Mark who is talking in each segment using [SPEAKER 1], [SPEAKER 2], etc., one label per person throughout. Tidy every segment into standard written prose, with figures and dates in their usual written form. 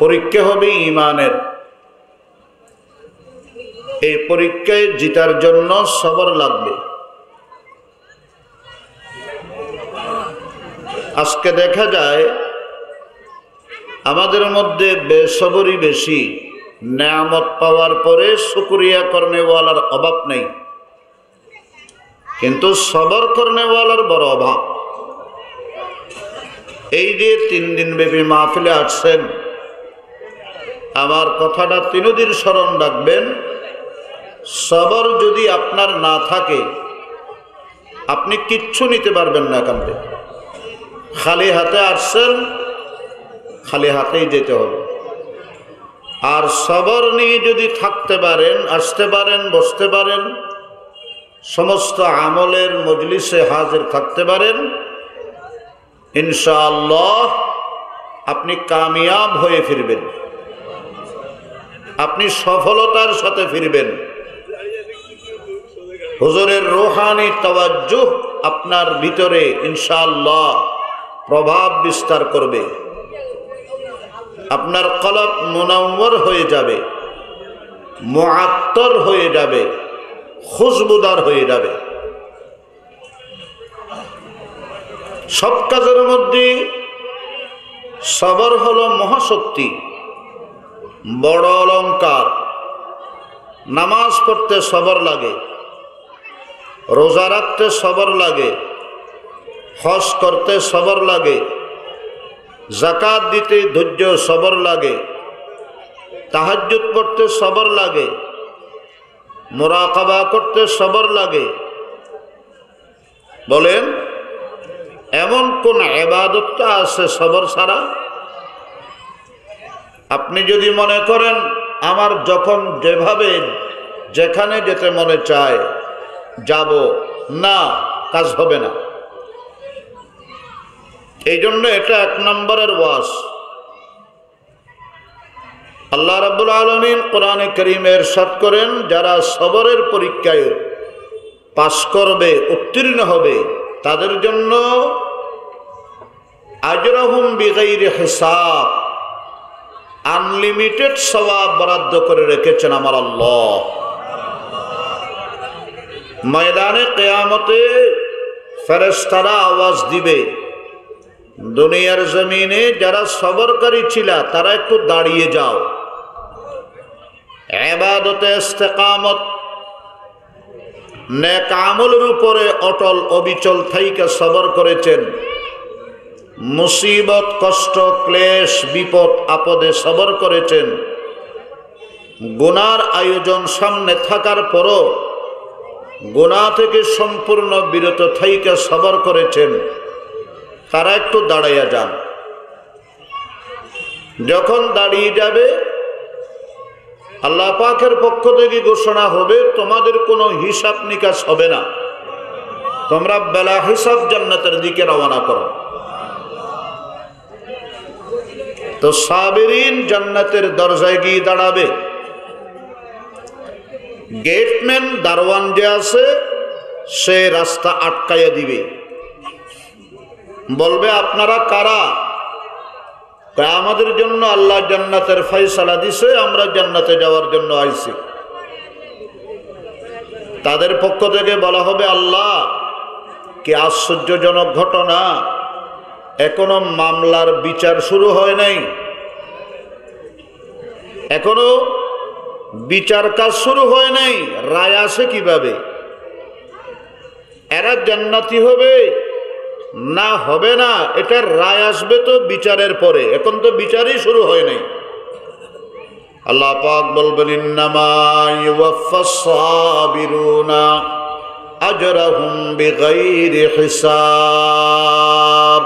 [SPEAKER 1] পরীক্ষা হবে ঈমানের। এই পরীক্ষায় জিতার জন্য সবর লাগবে। আজকে দেখা যায় আমাদের মধ্যে বেসবরি বেশি, নেয়ামত পাওয়ার পরে শুকরিয়া করনেওয়ালার অভাব নেই, কিন্তু সবর করনেওয়ালার বড় অভাব। এই যে 3 দিন ব্যাপী মাহফিলে আসছেন, আমার কথাটা 3 দিন স্মরণ রাখবেন। সবর যদি আপনার না থাকে, আপনি কিচ্ছু নিতে পারবেন না। এখান থেকে খালি হাতে আসছেন, খালি হাতেই যেতে হবে। আর সবর নিয়ে যদি থাকতে পারেন, আসতে পারেন, বসতে পারেন, সমস্ত আমলের মজলিসে হাজির থাকতে পারেন, ইনশাআল্লাহ আপনি কামিয়াব হয়ে ফিরবেন, আপনি সফলতার সাথে ফিরবেন। হুজুরের রূহানি তাওয়াজ্জুহ আপনার ভিতরে ইনশাআল্লাহ প্রভাব বিস্তার করবে। আপনার কলব মুনাওয়ার হয়ে যাবে, মুআত্তর হয়ে যাবে, খুশবুদার হয়ে যাবে। সব কাজের মধ্যে সবর হলো মহাশক্তি, বড় অলংকার। নামাজ পড়তে সবর লাগে, রোজা রাখতে সবর লাগে, হজ করতে সবর লাগে, যাকাত দিতে ধৈর্য সবর লাগে, তাহাজ্জুদ পড়তে সবর লাগে, মুরাকাবা করতে সবর লাগে। বলেন, এমন কোন ইবাদত আছে সবর ছাড়া? আপনি যদি মনে করেন আমার যখন যেভাবে যেখানে যেতে মনে চায় যাব, না, কাজ হবে না। এই জন্য এটা 1 নম্বরের ওয়াজ। আল্লাহ রাব্বুল আলামিন কোরআনে কারীমে ইরশাদ করেন, যারা সবরের পরীক্ষায় পাস করবে, উত্তীর্ণ হবে, তাদের জন্য আজরাহুম বিগাইরি হিসাব, আনলিমিটেড সওয়াব বরাদ্দ করে রেখেছেন আমার আল্লাহ। ময়দানে কিয়ামতে ফেরেশতারা আওয়াজ দিবে, দুনিয়ার জমিনে যারা সবরকারী ছিল তারা একটু দাঁড়িয়ে যাও। ইবাদতে ইস্তেকামত, নেক আমলের উপরে অটল অবিচল থাইকা সবর করেছেন, মুসিবত, কষ্ট, ক্লেশ, বিপদ আপদে সবর করেছেন, গুনার আয়োজন সামনে থাকার পরও গুনাহ থেকে সম্পূর্ণ বিরত থাইকা সবর করেছেন, তারা একটু দাঁড়াইয়া যান। যখন দাঁড়িয়ে যাবে, আল্লাহ পাকের পক্ষ থেকে ঘোষণা হবে, তোমাদের কোনো হিসাব নিকাশ হবে না, তোমরা বেলা হিসাব জান্নাতের দিকে রওনা করো। তো সাবিরিন জান্নাতের দরজায় গিয়ে দাঁড়াবে। গেটম্যান, দারওয়ান যে আছে, সে রাস্তা আটকাইয়া দিবে, বলবে আপনারা কারা? আমাদের জন্য আল্লাহ জান্নাতের ফয়সালা দিছে, আমরা জান্নাতে যাওয়ার জন্য আইছি। তাদের পক্ষ থেকে বলা হবে, আল্লাহ কি আশ্চর্যজনক ঘটনা, এখনো মামলার বিচার শুরু হয় নাই, এখনো বিচার কাজ শুরু হয় নাই, রায় আসে কিভাবে? এরা জান্নাতি হবে না হবে না, এটার রায় আসবে তো বিচারের পরে, এখন তো বিচারই শুরু হয় নাই। আল্লাহ পাক বলবেন, ইন্নামা ইউওয়াফাস সাবিরুনা আজরাহুম বিগাইরি হিসাব।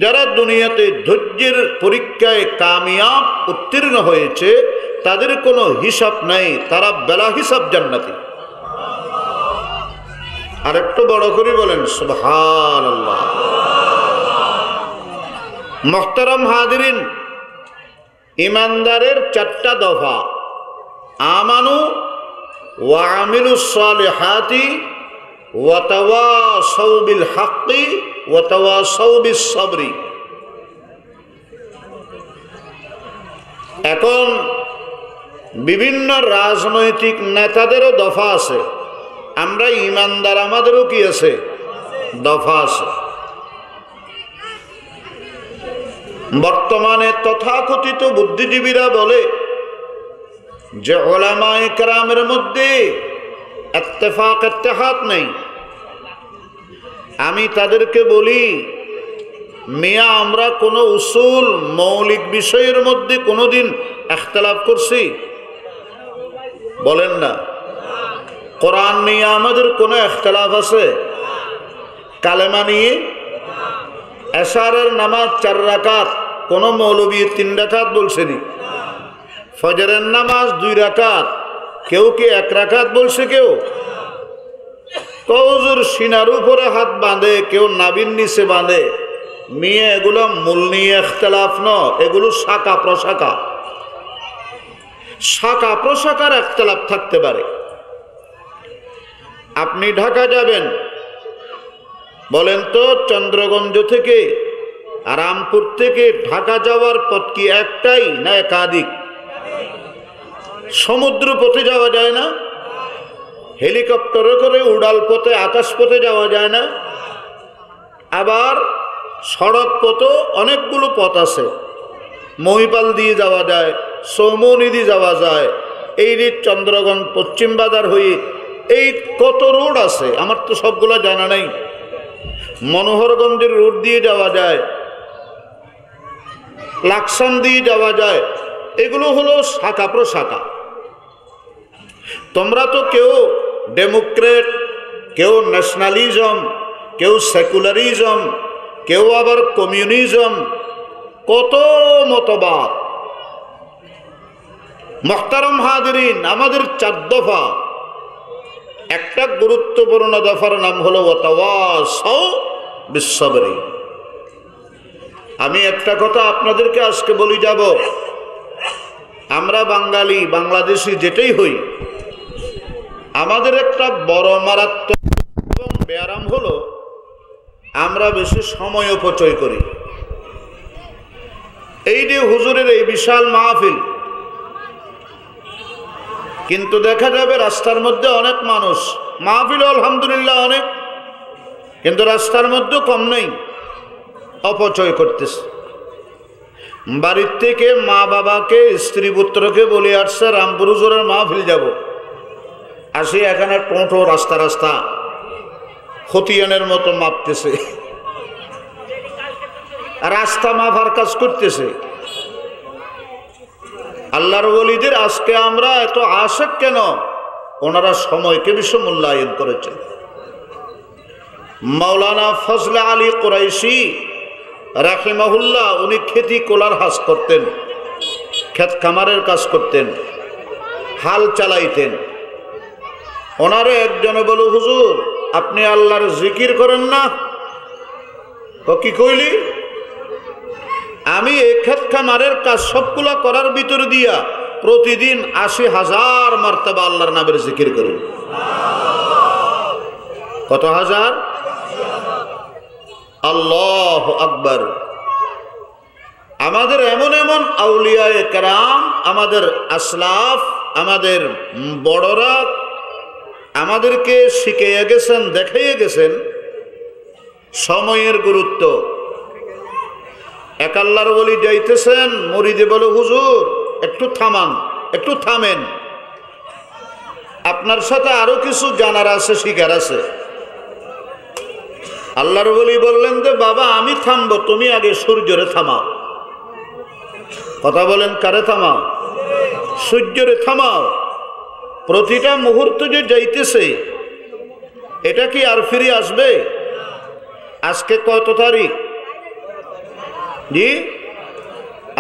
[SPEAKER 1] যারা দুনিয়াতে ধৈর্যের পরীক্ষায় কামিয়াব, উত্তীর্ণ হয়েছে, তাদের কোনো হিসাব নাই, তারা বেলা হিসাব জান্নাতি। আর একটু বড় করে বলেন সুবহানাল্লাহ। মুহতারাম হাজিরিন, ইমানদারের 4টা দফা, আমানু ওয়া আমিলুস সালিহাতি ওয়া তাওয়াসাউ বিল হাক্কি ওয়া তাওয়াসাউ বিস সাবরি। এখন বিভিন্ন রাজনৈতিক নেতাদেরও দফা আছে, আমরা ইমানদার আমাদেরও কি আছে, দফা আছে। বর্তমানে তথাকথিত বুদ্ধিজীবীরা বলে যে উলামায়ে কেরামের মধ্যে ইত্তেফাক ইত্তেহাদ নেই। আমি তাদেরকে বলি, মিয়া আমরা কোনো উসুল মৌলিক বিষয়ের মধ্যে কোনোদিন ইখতিলাফ করছি? বলেন না। কোরআন নিয়ে আমাদের কোনো ইখতিলাফ আছে? কালেমা নিয়ে? এশারের নামাজ 4 রাকাত, কোনো মৌলবী 3 রাকাত বলছেনি? ফজরের নামাজ 2 রাকাত, কেউ কি 1 রাকাত বলছে? কেউ হুজুর সিনার উপরে হাত বাঁধে, কেউ নাভির নিচে বাঁধে। মিয়া এগুলো মূল নিয়ে ইখতিলাফ নয়, এগুলো শাখা প্রশাখা, শাখা প্রশাখার ইখতিলাফ থাকতে পারে। আপনি ঢাকা যাবেন, বলেন তো চন্দ্রগঞ্জ থেকে রামপুর থেকে ঢাকা যাওয়ার পথ কি একটাই না একাধিক? সমুদ্র পথে যাওয়া যায় না? হেলিকপ্টারে করে উড়াল পথে আকাশ পথে যাওয়া যায় না? আবার সড়ক পথও অনেকগুলো পথ আছে, মহিপাল দিয়ে যাওয়া যায়, সৌমনি দিয়ে যাওয়া যায়, এই যে চন্দ্রগঞ্জ পশ্চিম বাজার হয়ে এই কত রোড আছে, আমার তো সবগুলো জানা নেই। মনোহরগঞ্জের রোড দিয়ে যাওয়া যায়, লাকসাম দিয়ে যাওয়া যায়, এগুলো হলো শাখা প্রশাখা। তোমরা তো কেউ ডেমোক্রেট, কেউ ন্যাশনালিজম, কেউ সেকুলারিজম, কেউ আবার কমিউনিজম, কত মতবাদ। মুহতারাম হাজিরিন, আমাদের 4 দফা, একটা গুরুত্বপূর্ণ দফার নাম হলো ওয়াতাওয়াসাউ বিসসবরি। আমি একটা কথা আপনাদেরকে আজকে বলি যাব, আমরা বাঙালি, বাংলাদেশি যেটাই হই, আমাদের একটা বড় মারাত্মক এবং ব্যায়াম হলো আমরা বেশি সময় অপচয় করি। এই যে হুজুরের এই বিশাল মাহফিল, কিন্তু দেখা যাবে রাস্তার মধ্যে অনেক মানুষ, মাহফিল আলহামদুলিল্লাহ অনেক, কিন্তু রাস্তার মধ্যে কম নেই, অপচয় করতেছে। বাড়ির থেকে মা বাবাকে, স্ত্রী পুত্রকে বলে আসছে রামপুর হুজুরের মাহফিল যাব, আসি এখানে টোটো রাস্তা রাস্তা খতিয়ানের মতো মাপতেছে, রাস্তা মাপার কাজ করতেছে। আল্লাহর ওলিদের আজকে আমরা এত আশেক কেন? ওনারা সময়কে বেশি মূল্যায়ন করেছেন। মাওলানা ফজলে আলী কুরাইশি রাহিমাহুল্লাহ, উনি খেতি কোলার হাজ করতেন, ক্ষেত খামারের কাজ করতেন, হাল চালাইতেন। ওনারে একজনে বলো, হুজুর আপনি আল্লাহর জিকির করেন না? কি কইলি? আমি এই ক্ষেত খামারের কাজ সবগুলা করার ভিতর দিয়া প্রতিদিন 80,000 মার্তবা আল্লাহর নামের জিকির করি। কত হাজার? আল্লাহু আকবার। আমাদের এমন এমন আউলিয়ায়ে কেরাম, আমাদের আসলাফ, আমাদের বড়রা আমাদেরকে শিখিয়ে গেছেন, দেখাইয়ে গেছেন সময়ের গুরুত্ব। এক আল্লাহর ওলি যাইতেছেন, মুরিদে বলে, হুজুর একটু থামান, একটু থামেন, আপনার সাথে আরো কিছু জানার আছে, শিখার আছে। আল্লাহর ওলি বললেন যে বাবা আমি থামবো, তুমি আগে সূর্যরে থামাও। কথা বলেন, কারে থামাও? সূর্যরে থামাও। প্রতিটা মুহূর্ত যে যাইতেছে, এটা কি আর ফিরে আসবে? আজকে কত তারিখ? জি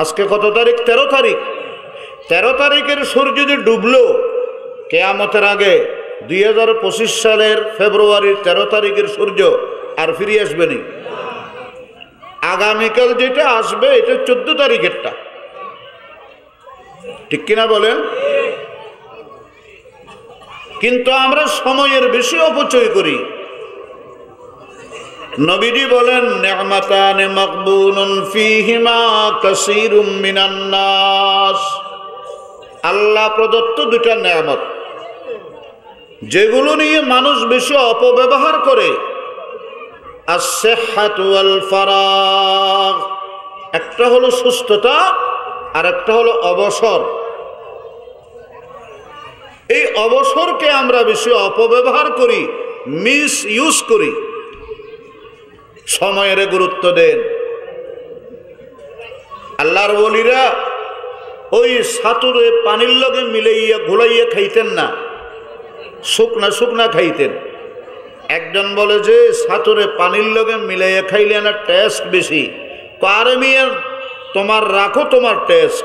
[SPEAKER 1] আজকে কত তারিখ? 13 তারিখ। 13 তারিখের সূর্য যদি ডুবলো কিয়ামতের আগে, 2025 সালের ফেব্রুয়ারির 13 তারিখের সূর্য আর ফিরে আসবে না। আগামীকাল যেটা আসবে এটা 14 তারিখেরটা, ঠিক কিনা বলেন? কিন্তু আমরা সময়ের বেশি অপচয় করি। নবীজি বলেন নি'মাতানে মাকবুনুন ফীহিমা কাসীরুম মিনান নাস, আল্লাহ প্রদত্ত দুটা নেয়ামত যেগুলো নিয়ে মানুষ বেশি অপব্যবহার করে। আস-সিহহাতু ওয়াল ফারাগ, একটা হলো সুস্থতা আর একটা হলো অবসর। এই অবসরকে আমরা বেশি অপব্যবহার করি, মিস ইউজ করি। সময়ের গুরুত্ব দেন। আল্লাহর ওলিরা ওই ছাতুরে পানির লগে মিলাইয়া ঘোলাইয়া খাইতেন না, শুকনা শুকনা খাইতেন। একজন বলে যে ছাতুরে পানির লগে মিলাইয়া খাইলে না টেস্ট বেশি। কারে মিয়া তোমার রাখো তোমার টেস্ট,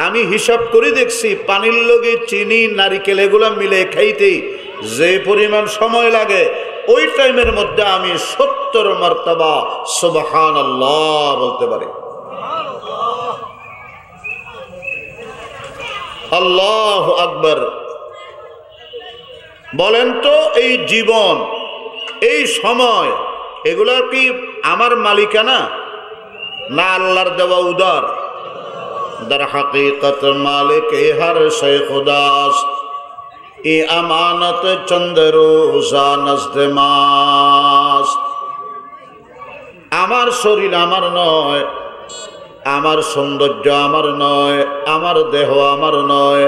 [SPEAKER 1] আমি হিসাব করে দেখছি পানির লগে চিনি নারিকেল এগুলা মিলে খাইতে যে পরিমাণ সময় লাগে ওই টাইমের মধ্যে আমি 70 মারতাবা সুবহানাল্লাহ বলতে পারি। আল্লাহু আকবার। বলেন তো এই জীবন, এই সময়, এগুলা কি আমার মালিকানা না আল্লাহর দেওয়া উদার? در حقیقت مالک ہر شے خداست، ای امانت چند روزہ نزد ماست। আমার শরীর আমার নয়, আমার সৌন্দর্য আমার নয়, আমার দেহ আমার নয়,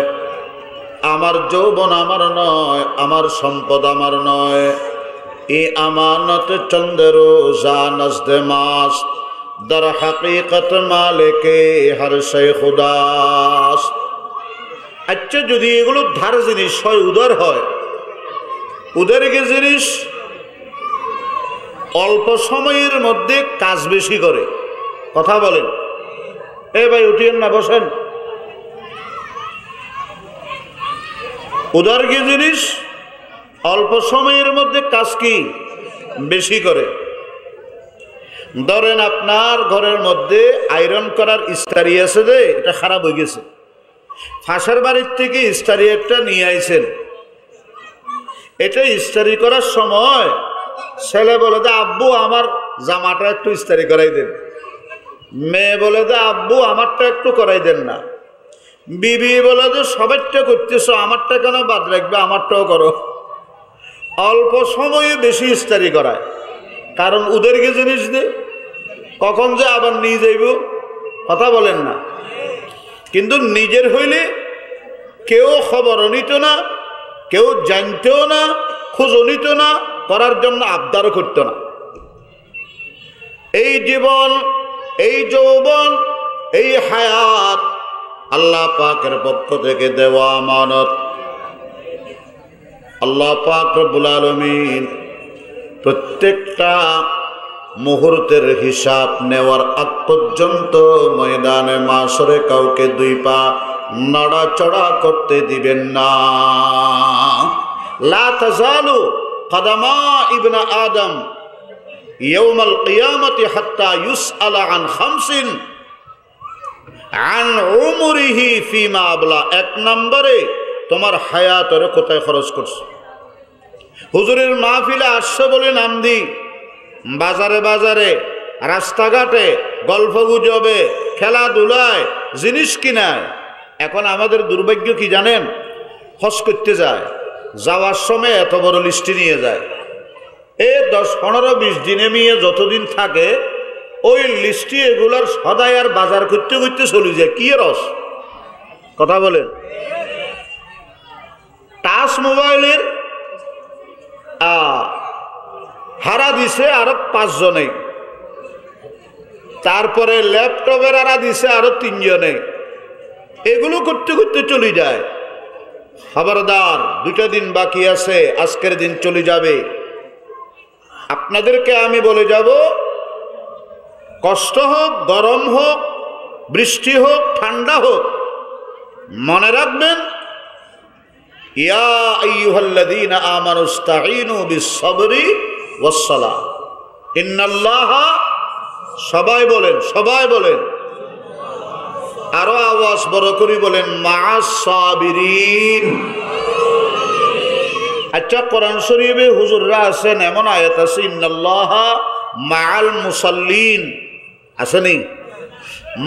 [SPEAKER 1] আমার যৌবন আমার নয়, আমার সম্পদ আমার নয়। ই আমানত চন্দ রোজা নজদ মাস্ত, در حقیقت مالک ہر شے خداست। আচ্ছা, যদি এগুলো ধার জিনিস হয়, উদার হয়, উদারকে জিনিস অল্প সময়ের মধ্যে কাজ বেশি করে। কথা বলেন। এ ভাই উঠিয়েন না, বসেন। উদার কি জিনিস অল্প সময়ের মধ্যে কাজ কি বেশি করে। ধরেন আপনার ঘরের মধ্যে আয়রন করার ইস্তারি আছে, যে এটা খারাপ হয়ে গেছে, ফাঁসের বাড়ির থেকে ইস্তারি একটা নিয়ে আইছেন। এটা ইস্তারি করার সময় ছেলে বলে যে আব্বু আমার জামাটা একটু ইস্তারি করাই দেন, মেয়ে বলে যে আব্বু আমারটা একটু করাই দেন না, বিবি বলে যে সবারটা করতেছো, আমারটা কেন বাদ রাখবে, আমারটাও করো। অল্প সময়ে বেশি ইস্তারি করায়, কারণ ওদেরকে জিনিস দে কখন যে আবার নিয়ে যাইব। কথা বলেন না। কিন্তু নিজের হইলে কেউ খবরও নিত না, কেউ জানতেও না, খোঁজও নিত না, করার জন্য আবদারও করত না। এই জীবন, এই যৌবন, এই হায়াত আল্লাহ পাকের পক্ষ থেকে দেওয়া আমানত। আল্লাহ পাক রব্বুল আলামিন প্রত্যেকটা মুহূর্তের হিসাব নেওয়ার আগ পর্যন্ত ময়দানে মাশরে কাউকে দুই পা নড়াচড়া করতে দিবেন না। লা তাজালু কদমা ইবনে আদম ইয়াউমাল কিয়ামতি হাত্তা ইউসআলা আন খামসিন আন উমরিহি ফিমা আবলা। এক নম্বরে তোমার হায়াতের কোথায় খরচ করছো। হুজুরের মাহফিলে আসছে বলে নাম দি, বাজারে বাজারে রাস্তাঘাটে গল্প গুজবে খেলাধুলায় জিনিস কিনায়। এখন আমাদের দুর্ভাগ্য কি জানেন, হজ করতে যায়, যাওয়ার সময় এত বড় লিস্টি নিয়ে যায়। 10, 15, 20 দিনে নিয়ে যতদিন থাকে ওই লিস্টি এগুলার সদাই আর বাজার করতে করতে চলে যায়। কি রস। কথা বলেন। টাচ মোবাইলের হারা দিছে আরো 5 জনে, তারপরে ল্যাপটপের হারা দিছে আরো 3 জনে। এগুলো করতে করতে চলে যায়। খবরদার, 2টা দিন বাকি আছে, আজকের দিন চলে যাবে। আপনাদেরকে আমি বলে যাব, কষ্ট হোক, গরম হোক, বৃষ্টি হোক, ঠান্ডা হোক, মনে রাখবেন ইয়া আইয়ুহাল্লাযীনা আমানু ইসতাঈনু বিস-সাবরি ওয়াস-সালাহ ইন্নাল্লাহা। সবাই বলেন, সবাই বলেন, আরো আওয়াজ বড় করে বলেন, মা'আস-সাবিরিন। আচ্ছা, কোরআন শরীফে হুজুররা আছেন, এমন আয়াত আছে ইন্নাল্লাহা মাআল মুসাল্লিন আসেনি,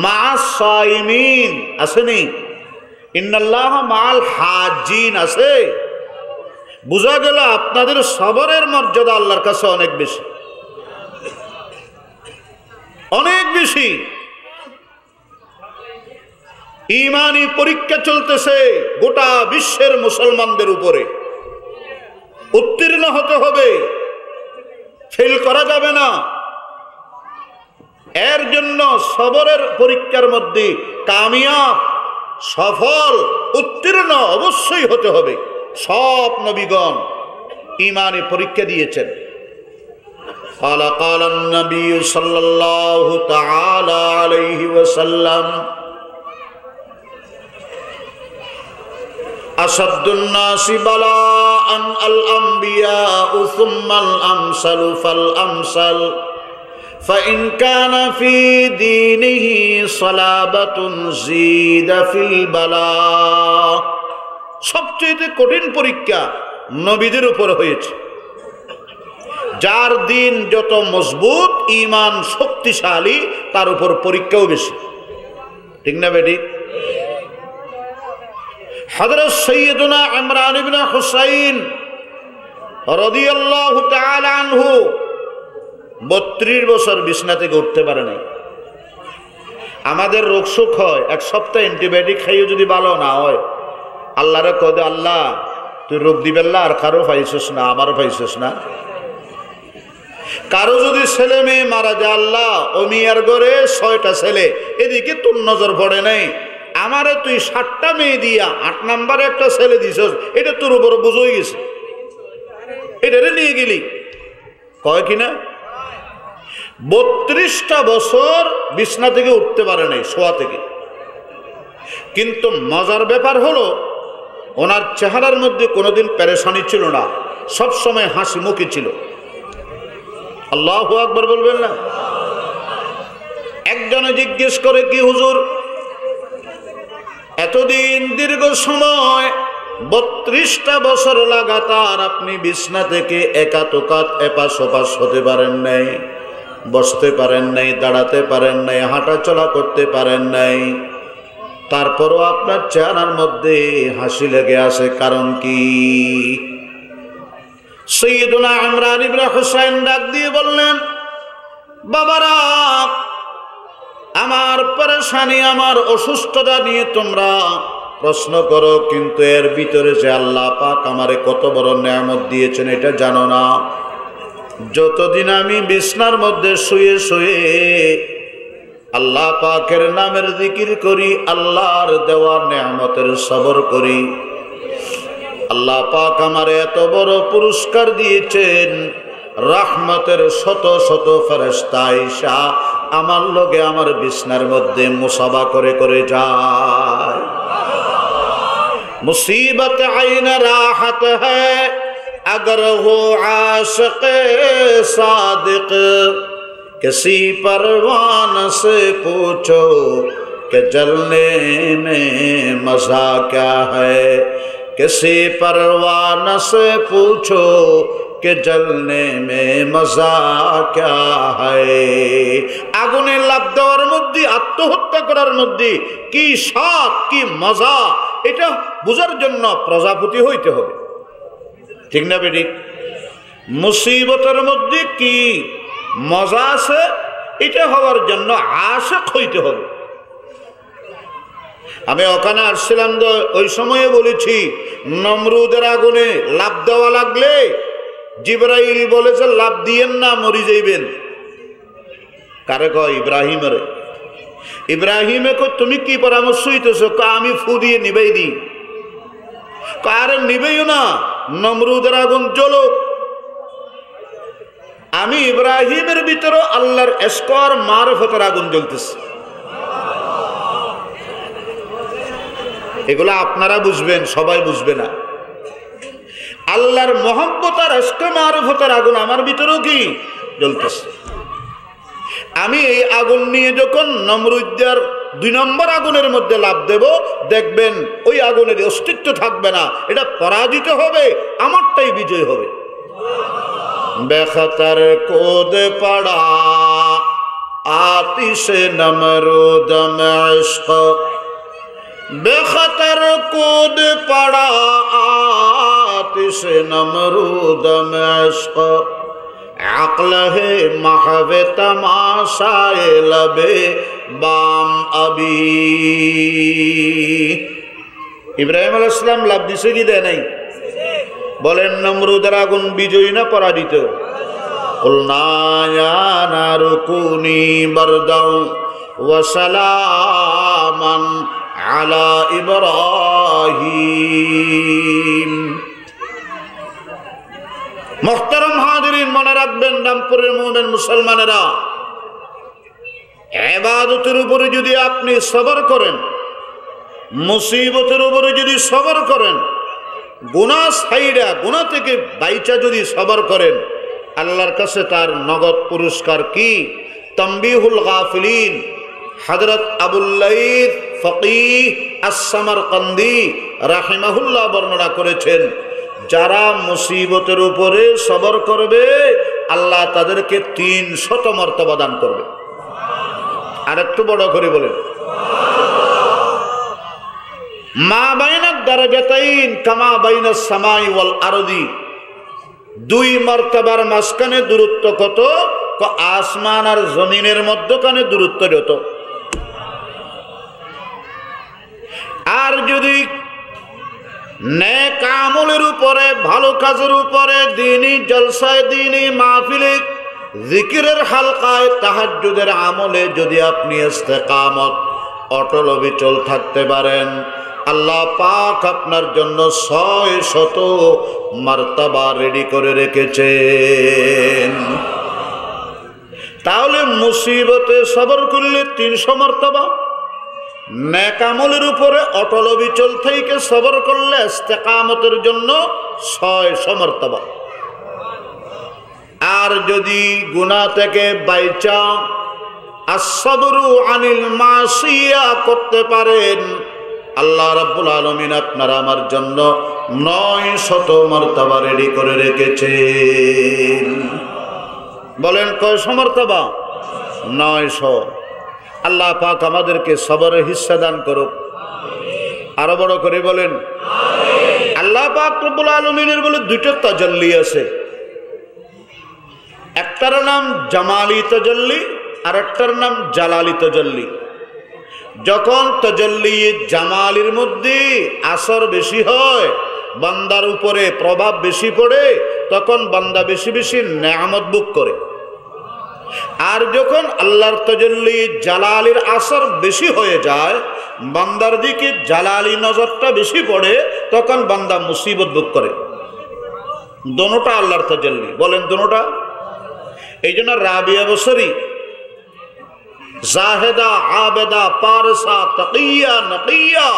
[SPEAKER 1] মাআস সাইমিন আসেনি, ইন্নাল্লাহ মাআল হাজিন আছে। বোঝা গেল আপনাদের সবরের মর্যাদা আল্লাহর কাছে অনেক বেশি, অনেক বেশি। ঈমানি পরীক্ষা চলতেছে গোটা বিশ্বের মুসলমানদের উপরে, উত্তীর্ণ হতে হবে, ফেল করা যাবে না। এর জন্য সবরের পরীক্ষার মধ্যে কামিয়াব, সফল, উত্তীর্ণ অবশ্যই হতে হবে। সব নবীগণ ঈমানি পরীক্ষা দিয়েছেন। قال النبي صلى الله تعالى عليه وسلم أشد الناس بلاء الأنبياء ثم الأمثل فالأمثل فإن كان في دينه صلابة زيد في البلاء। সবচেয়ে কঠিন পরীক্ষা নবীদের উপর হয়েছে। যার দিন যত মজবুত, ঈমান শক্তিশালী, তার উপর পরীক্ষাও বেশি, ঠিক না বেটি? হযরত সাইয়্যিদুনা ইমরান ইবনে হুসাইন রাদিয়াল্লাহু তাআলা আনহু 32 বছর বিছনা থেকে উঠতে পারে নাই। আমাদের রোগ সুখ হয়, এক সপ্তাহ অ্যান্টিবায়োটিক খাইয়ে যদি ভালো না হয়, আল্লাহরে কয়, আল্লাহ তুই রোগ দিবেল্লা, আর কারো পাইছিস না, আমারও পাইছিস না। কারো যদি ছেলে মেয়ে মারা যায়, আল্লাহ ও মিয়ার ঘরে 6টা ছেলে, এদিকে তোর নজর পড়ে নাই, আমারে তুই 7টা মেয়ে দিয়া 8 নম্বরে একটা ছেলে দিছস, এটা তোর উপর বোঝ হয়ে গেছে, এটারে নিয়ে গেলি। কয় কিনা 32টা বছর বিছনা থেকে উঠতে পারে নাই, শোয়া থেকে। কিন্তু মজার ব্যাপার হলো, ওনার চেহারার মধ্যে কোনোদিন পেরেশানি ছিল না, সব সময় হাসি মুখী ছিল। আল্লাহু আকবার বলবেন না? একজনে জিজ্ঞেস করে, কি হুজুর এতদিন দীর্ঘ সময় 32টা বছর লাগাতার আপনি বিছনা থেকে একাতকাত এপাশ ওপাশ হতে পারেন নাই, বসতে পারেন নাই, দাঁড়াতে পারেন নাই, হাঁটা চলা করতে পারেন নাই, তারপরও আপনার চেহারার মধ্যে হাসি লেগে আছে, কারণ কি? সাইয়্যিদুনা ইমরান ইবনে হুসাইন ডাক দিয়ে বললেন, বাবারা, আমার পেরেশানি, আমার অসুস্থতা নিয়ে তোমরা প্রশ্ন করো, কিন্তু এর ভিতরে যে আল্লাহ পাক আমারে কত বড় নেয়ামত দিয়েছেন এটা জানো না? যতদিন আমি বিছনার মধ্যে শুয়ে শুয়ে আল্লাহ পাকের নামের জিকির করি, আল্লাহর দেওয়া নেয়ামতের সবর করি, আল্লাহ পাক আমার এত বড় পুরস্কার দিয়েছেন। রহমতের শত শত ফেরেশতা আইসা আমার লগে আমার বিছনার মধ্যে মুসাবা করে করে যায়। মুসিবত আইন রাহত হ্যায় अगर हो आशिक़ सादिक़ किसी परवान से पूछो कि जलने में मज़ा क्या है, किसी परवान से पूछो कि जलने में मज़ा क्या है। আগুনে লাফ দেওয়ার মধ্যে, আত্মহত্যা করার মধ্যে কি স্বাদ, কি মজা, এটা বোঝার জন্য প্রজাপতি হইতে হবে, ঠিক না বেটি? মুসিবতের মধ্যে কি মজা আছে, এটা হওয়ার জন্য আশিক হইতে হবে। আমি ওখানে আসছিলাম তো, ওই সময়ে বলেছি, নমরুদের আগুনে লাফ দেওয়া লাগলে জিবরাইল বলেছে লাফ দিয়েন না, মরি যাইবেন। কারে কয়? ইব্রাহিমের। ইব্রাহিমে কয় তুমি কি পরামর্শ হইতেছ? আমি ফু দিয়ে নিবাই দিই। আরে নিবেই না, নমরুদের আগুন জ্বলুক, আমি ইব্রাহিমের ভিতরে আল্লাহর ইশকার মারফতের আগুন জ্বলতেছে। এগুলো আপনারা বুঝবেন, সবাই বুঝবে না। আল্লাহর মহব্বত আর ইশক মারফতের আগুন আমার ভিতরেও কি জ্বলতেছে। আমি এই আগুন নিয়ে যখন নমরুদের 2 নম্বর আগুনের মধ্যে লাফ দেব, দেখবেন ওই আগুনের অস্তিত্ব থাকবে না, এটা পরাজিত হবে, আমারটাই বিজয় হবে। बेखतर कूद पड़ा आतिश नमरूद में इश्क, बेखतर कूद पड़ा आतिश नमरूद में इश्क, अक्ल है महव तमाशाए लबे बाम अभी। ইব্রাহিম আলাইহিস সালাম লাভ দিছে কি দেয় নাই? বলেন নমরুদের আগুন বিজয়ী না পরাজিত? কুলনা ইয়া নারু কুনি বারদাও ওয়া সালামান আলা ইব্রাহিম। মুহতারাম হাজিরিন, মনে রাখবেন রামপুরের মুমিন মুসলমানেরা, ইবাদতের উপরে যদি আপনি সবর করেন, মুসিবতের উপরে যদি সবর করেন, গুনাহ ছাইড়া গুনাহ থেকে বাইচা যদি সবর করেন, আল্লাহর কাছে তার নগদ পুরস্কার কি? তানবীহুল গাফিলিন হযরত আবুল লাইথ ফকিহ আস-সামারকান্দি রাহিমাহুল্লাহ বর্ণনা করেছেন, যারা মুসিবতের উপরে সবর করবে আল্লাহ তাদেরকে 300 মর্তবা দান করবে। আর একটু বড় করে বলেন, মা বাইনাদ দারাজাতাইন কামা বাইনাস সামাই ওয়াল আরদি, 2 মর্তবার মাঝখানে দূরত্ব কত? আসমান আর জমিনের মধ্যখানে দূরত্ব যত। আর যদি নেক আমলের উপরে, ভালো কাজের উপরে, দ্বীনি জলসায়, দ্বীনি মাহফিলে, জিকিরের হালকায়, তাহাজ্জুদের আমলে যদি আপনি ইস্তেকামত, অটল অবিচল থাকতে পারেন, আল্লাহ পাক আপনার জন্য 600 মার্তাবা রেডি করে রেখেছেন। তাহলে মুসিবতে সবর করলে 300 মার্তাবা, নেক আমলের উপরে অটল অবিচল থেকে সবর করলে ইস্তেকামতের জন্য 600 মার্তাবা। আর যদি গুনাহ থেকে বাইচা আসসাবরু আনিল মাসিয়া করতে পারেন, আল্লাহ রাব্বুল আলামিন আপনার আমার জন্য 900 মার্তাবা রেডি করে রেখেছেন। বলেন কয়শো মার্তাবা? 900। আল্লাহ পাক আমাদেরকে সবরের হিস্সা দান করুক। আরো বড় করে বলেন আমিন। আল্লাহ পাক রব্বুল আলামিনের বলে 2টা তাজাল্লি আছে, একটার নাম জামালি তাজাল্লি আর একটার নাম জালালি তাজাল্লি। যখন তাজাল্লি জামালির মধ্যে আসর বেশি হয়, বান্দার উপরে প্রভাব বেশি পড়ে, তখন বান্দা বেশি বেশি নেয়ামত ভোগ করে। আর যখন আল্লাহর তাজাল্লি জালালির আসর বেশি হয়ে যায়, বান্দার দিকে জালালি নজরটা বেশি পড়ে, তখন বান্দা মুসিবত ভোগ করে। দোনোটা আল্লাহর তাজাল্লি। বলেন দোনোটা। এই জন্য রাবিয়া বসরি, জাহেদা, আবেদা, পারসা, তাকিয়া, নকিয়া,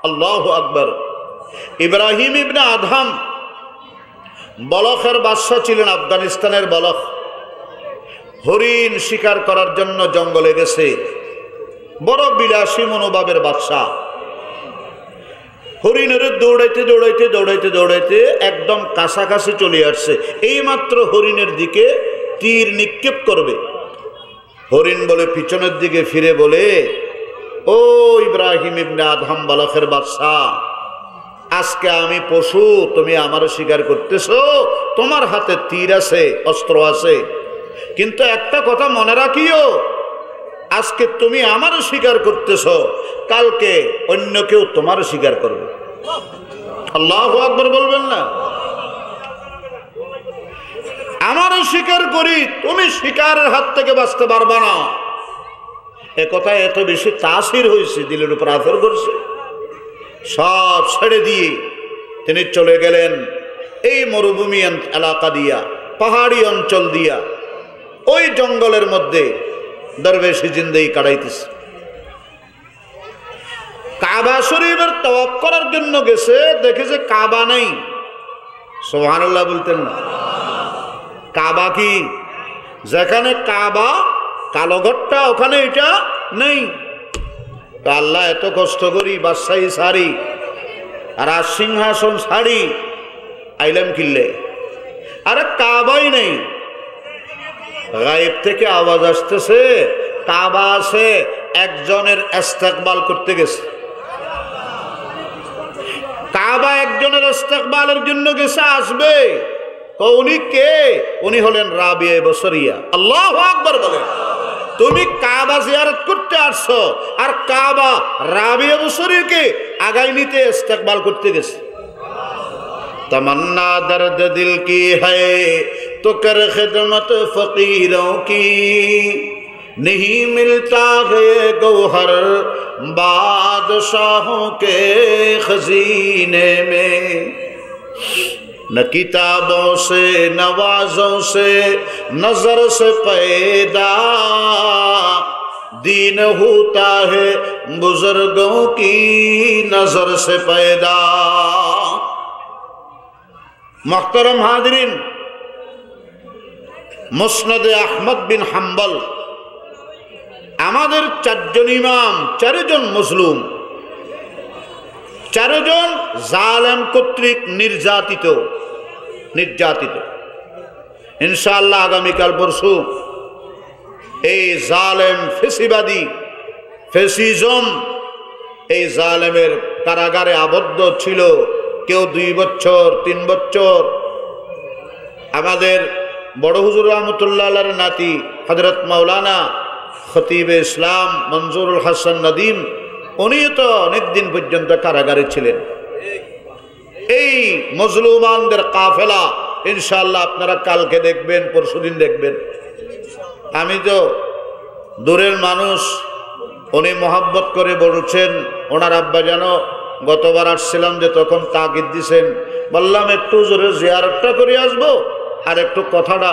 [SPEAKER 1] আল্লাহু আকবার। ইব্রাহিম ইবনে আদহাম বলখের বাদশা ছিলেন, আফগানিস্তানের বলখ। হরিণ শিকার করার জন্য জঙ্গলে গেছে, বড় বিলাসী মনোভাবের বাদশা। হরিণের দৌড়াইতে দৌড়াইতে দৌড়াইতে দৌড়াইতে একদম কাছাকাছি চলে আসছে। এইমাত্র হরিণের দিকে তীর নিক্ষেপ করবে, হরিণ বলে পিছনের দিকে ফিরে বলে, ও ইব্রাহিম ইবনে আদহাম বলখের বাদশা, আজকে আমি পশু, তুমি আমারও শিকার করতেছো, তোমার হাতে তীর আছে, অস্ত্র আছে, কিন্তু একটা কথা মনে রাখিও, আজকে তুমি আমারও শিকার করতেছ, কালকে অন্য কেউ তোমারও শিকার করবে। আল্লাহু আকবার বলবেন না? আমারও শিকার করি, তুমি শিকারের হাত থেকে বাঁচতে পারবা না। এ কথা এত বেশি তাসির হয়েছে, দিলের উপর আছর করছে। সব ছেড়ে দিয়ে তিনি চলে গেলেন এই মরুভূমি এলাকা দিয়া, পাহাড়ি অঞ্চল দিয়া, ওই জঙ্গলের মধ্যে দরবেশি জিন্দেগি কাটাইতেছে। কাবা শরীফের তওয়াফ করার জন্য গেছে, দেখেছে কাবা নেই। সুবহানাল্লাহ বলতেন না? কাবা কি? যেখানে কাবা কালো ঘরটা, ওখানে এটা নেই। আল্লাহ এত কষ্ট করি বাদশাহী ছাড়ি আর সিংহাসন ছাড়ি আইলাম কিনলে, আরে কাবাই নেই, গায়েব থেকে আওয়াজ আসতেছে কাবা আছে, একজনের ইস্তেকবাল করতে গেছে। কাবা একজনের ইস্তেকবালের জন্য গেছে, আসবে। উনি কে? উনি হলেন রাবিয়া বসরিয়া। আল্লাহু আকবার বলেন। তুমি কাবা জিয়ারত করতে আসছো, আর কাবা রাবিয়া বসরিকে আগাই নিতে ইস্তেকবাল করতে গেছে। तमन्ना दर्द दिल की है तो कर खिदमत फकीरों की, नहीं मिलता है गौहर बादशाहों के खजीने में, न किताबों से नवाजों से नजर से पैदा, दीन होता है बुजुर्गों की नजर से पैदा। मुहतरम हाज़रीन, मुस्नद अहमद बिन हम्बल, আমাদের চারজন ইমাম, চারজন মজলুম, চারজন জালেম কর্তৃক নির্যাতিত। ইনশাআল্লাহ আগামীকাল পরশু এই জালেম ফেসিবাদী ফেসিজম, এই জালেমের কারাগারে আবদ্ধ ছিল। কেউ 2 বছর 3 বছর। আমাদের বড় হুজুর রহমতুল্লাহ আলাইহির নাতি হযরত মাওলানা খতিবে ইসলাম মনজুরুল হাসান নদীম, উনি তো অনেক দিন পর্যন্ত কারাগারে ছিলেন। এই মজলুমানদের কাফেলা ইনশাআল্লাহ আপনারা কালকে দেখবেন, পরশুদিন দেখবেন। আমি তো দূরের মানুষ, উনি মহব্বত করে বলছেন, ওনার আব্বা যেন গতবার আসছিলাম যে তখন তাগিদ দিছেন, বললাম একটু জোরে জিয়ারতটা করে আসবো আর একটু কথাটা